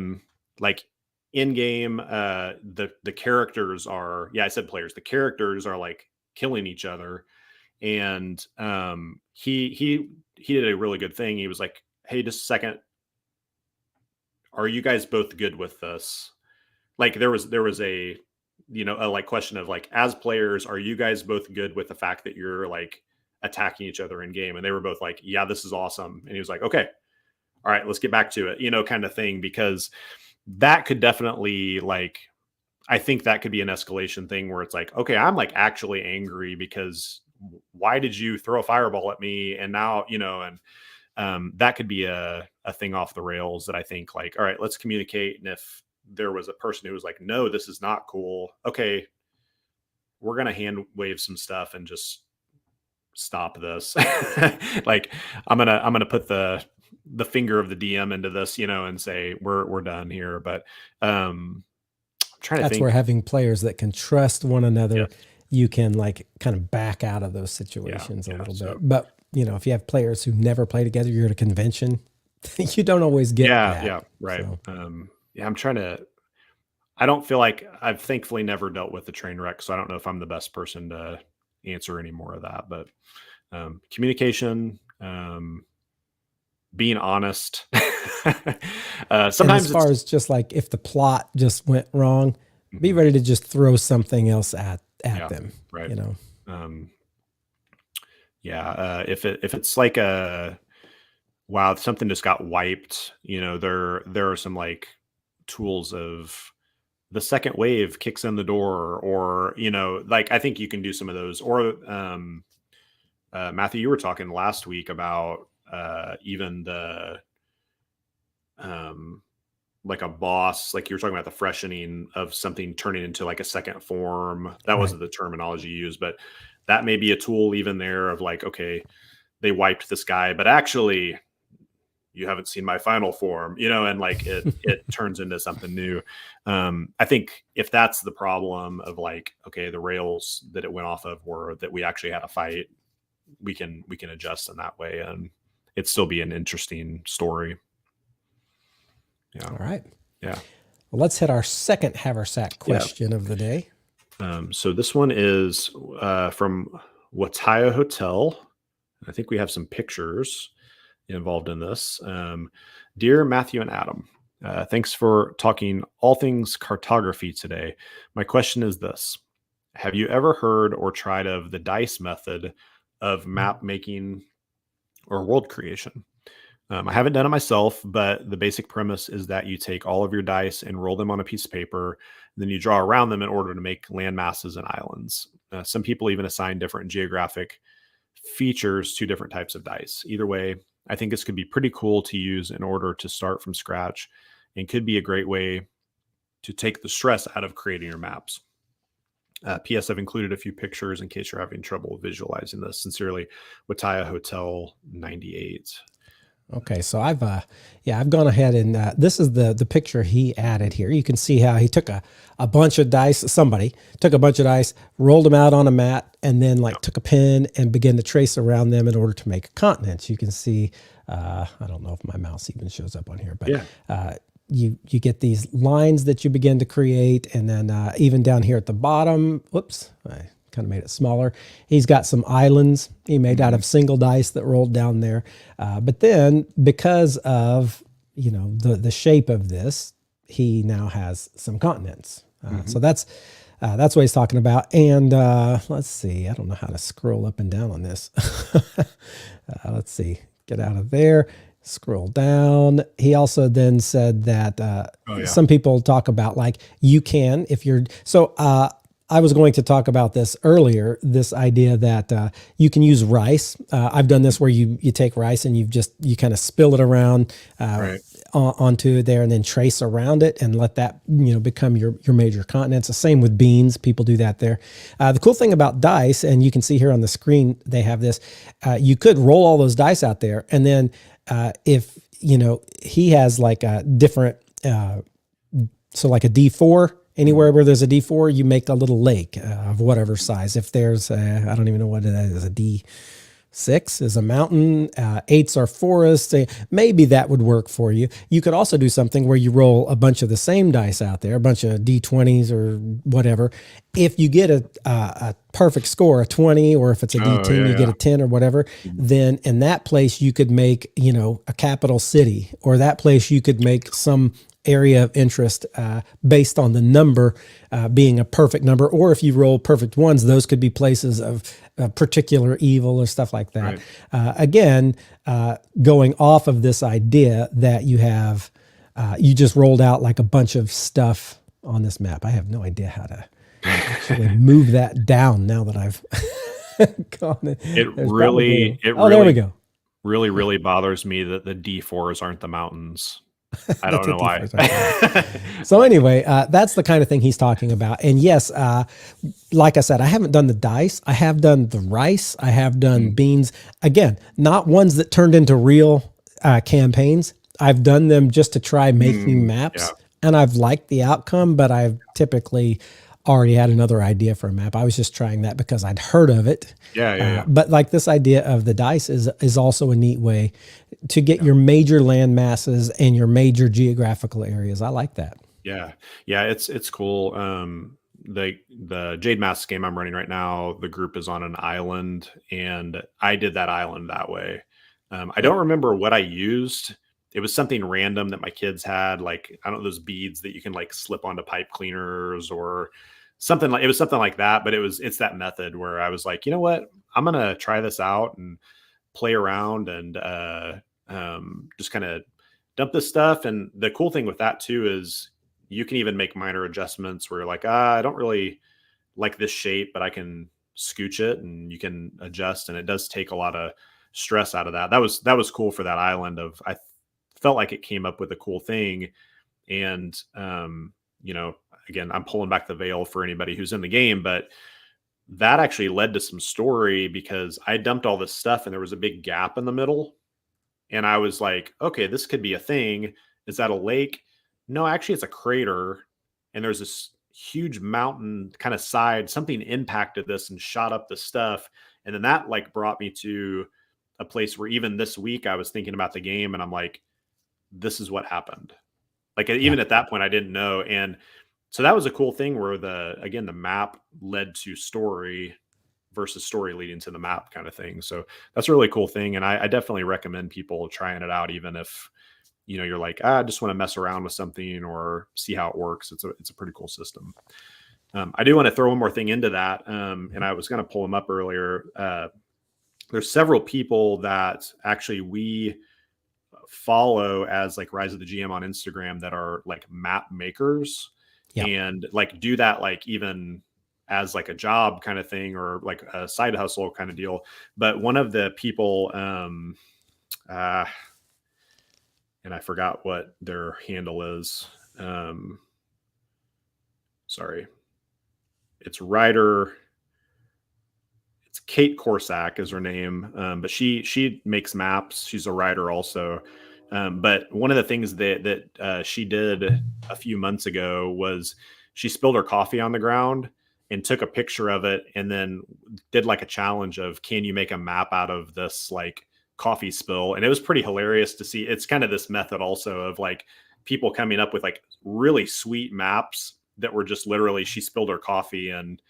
like in game, the characters are, yeah, I said players. The characters are like killing each other, and he did a really good thing. He was like, hey, just a second, are you guys both good with this? Like there was a a like question of like, as players, are you guys both good with the fact that you're like attacking each other in game? And they were both like, yeah, this is awesome. And he was like, okay, all right, let's get back to it, kind of thing, because that could definitely I think that could be an escalation thing where it's like, okay, I'm like actually angry because why did you throw a fireball at me? And now, and that could be a thing off the rails that I think like, all right, let's communicate. And if there was a person who was like, no, this is not cool. Okay, we're going to hand wave some stuff and just stop this. Like I'm going to put the finger of the DM into this, and say, we're done here. But, I'm trying to That's think. where having players that can trust one another, you can like kind of back out of those situations a little bit. But if you have players who never play together, you're at a convention, you don't always get that. Yeah, right. So. I'm trying to. I don't feel like I've thankfully never dealt with the train wreck, so I don't know if I'm the best person to answer any more of that. But communication, being honest. Sometimes, and as far as just like if the plot just went wrong, be ready to just throw something else at them. Right. If it's like wow, something just got wiped, there are some like tools of the second wave kicks in the door, or like I think you can do some of those. Or Matthew, you were talking last week about even the like a boss, like you were talking about the freshening of something turning into like a second form. That wasn't the terminology used, but that may be a tool even there of like, okay, they wiped this guy, but actually you haven't seen my final form, and like it turns into something new. I think if that's the problem of like, okay, the rails that it went off of were that we actually had a fight, we can adjust in that way and it'd still be an interesting story. Yeah. All right. Yeah. Well, let's hit our second haversack question of the day. So this one is from Wataya Hotel. I think we have some pictures involved in this. Dear Matthew and Adam, thanks for talking all things cartography today. My question is this: have you ever heard or tried of the dice method of map making or world creation? I haven't done it myself, but the basic premise is that you take all of your dice and roll them on a piece of paper, and then you draw around them in order to make land masses and islands. Some people even assign different geographic features to different types of dice. Either way, I think this could be pretty cool to use in order to start from scratch, and could be a great way to take the stress out of creating your maps. P.S. I've included a few pictures in case you're having trouble visualizing this. Sincerely, Wataya Hotel 98. Okay, so I've gone ahead and this is the picture he added here. You can see how he took a bunch of dice. Somebody took a bunch of dice, rolled them out on a mat, and then took a pen and began to trace around them in order to make continents. You can see, I don't know if my mouse even shows up on here, but you get these lines that you begin to create, and then even down here at the bottom, whoops, I kind of made it smaller. He's got some islands he made out of single dice that rolled down there. But then because of, the shape of this, he now has some continents. So that's what he's talking about. And let's see, I don't know how to scroll up and down on this. Let's see, get out of there, scroll down. He also then said that some people talk about you can, if you're, I was going to talk about this earlier, this idea that you can use rice. I've done this where you take rice and you kind of spill it around onto there and then trace around it and let that become your major continents. The same with beans. People do that there. The cool thing about dice, and you can see here on the screen, they have this, you could roll all those dice out there. And then if, he has a different, so like a D4, anywhere where there's a D4, you make a little lake of whatever size. If there's, I don't even know what it is, a D6 is a mountain, 8s are forests. Maybe that would work for you. You could also do something where you roll a bunch of the same dice out there, a bunch of D20s or whatever. If you get a perfect score, a 20, or if it's a D10, you get a 10 or whatever, then in that place you could make, a capital city, or that place you could make some area of interest based on the number being a perfect number. Or if you roll perfect ones, those could be places of particular evil or stuff like that. Right. Again, going off of this idea that you have, you just rolled out a bunch of stuff on this map. I have no idea how to actually move that down now that I've It There's really, it oh, there we really, go. really, really bothers me that the D4s aren't the mountains. I That don't the know why. D4s are. So anyway, that's the kind of thing he's talking about. And yes, like I said, I haven't done the dice. I have done the rice. I have done beans. Again, not ones that turned into real campaigns. I've done them just to try making maps, and I've liked the outcome, but I've typically already had another idea for a map. I was just trying that because I'd heard of it. Yeah. But like this idea of the dice is also a neat way to get your major land masses and your major geographical areas. I like that. Yeah. It's cool. The Jade Masks game I'm running right now, the group is on an island, and I did that island that way. I don't remember what I used. It was something random that my kids had, like, I don't know, those beads that you can like slip onto pipe cleaners or something like, it was something like that. But it's that method where I was like, you know what, I'm going to try this out and play around and just kind of dump this stuff. And the cool thing with that too is you can even make minor adjustments where you're like, I don't really like this shape, but I can scooch it, and you can adjust. And it does take a lot of stress out of that. That was cool for that island. I felt like it came up with a cool thing. And again, I'm pulling back the veil for anybody who's in the game, but that actually led to some story because I dumped all this stuff and there was a big gap in the middle. And I was like, okay, this could be a thing. Is that a lake? No, actually it's a crater. And there's this huge mountain kind of side, something impacted this and shot up the stuff. And then that like brought me to a place where even this week I was thinking about the game and I'm like, this is what happened. Like even at that point, I didn't know. And so that was a cool thing where the map led to story versus story leading to the map kind of thing. So that's a really cool thing. And I definitely recommend people trying it out, even if, you're like, I just want to mess around with something or see how it works. It's a pretty cool system. I do want to throw one more thing into that. And I was going to pull them up earlier. There's several people that actually we follow as like Rise of the GM on Instagram that are like map makers and like do that like even as like a job kind of thing or like a side hustle kind of deal. But one of the people, and I forgot what their handle is. Sorry. It's Ryder. It's Kate Corsack is her name. But she makes maps. She's a writer also. But one of the things that she did a few months ago was she spilled her coffee on the ground and took a picture of it and then did like a challenge of, can you make a map out of this like coffee spill? And it was pretty hilarious to see. It's kind of this method also of like people coming up with like really sweet maps that were just literally, she spilled her coffee and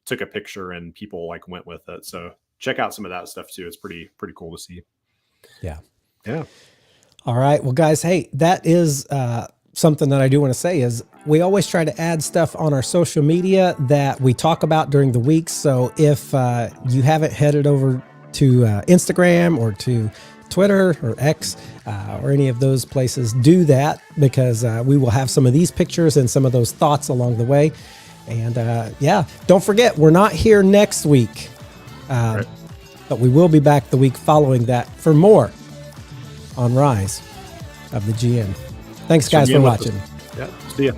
took a picture and people like went with it. So check out some of that stuff too. It's pretty cool to see. Yeah. All right. Well, guys, hey, that is something that I do want to say is we always try to add stuff on our social media that we talk about during the week. So if you haven't headed over to Instagram or to Twitter or X or any of those places, do that because we will have some of these pictures and some of those thoughts along the way. And don't forget, we're not here next week, but we will be back the week following that for more on Rise of the GM. Thanks, guys, for watching. Yeah, see ya.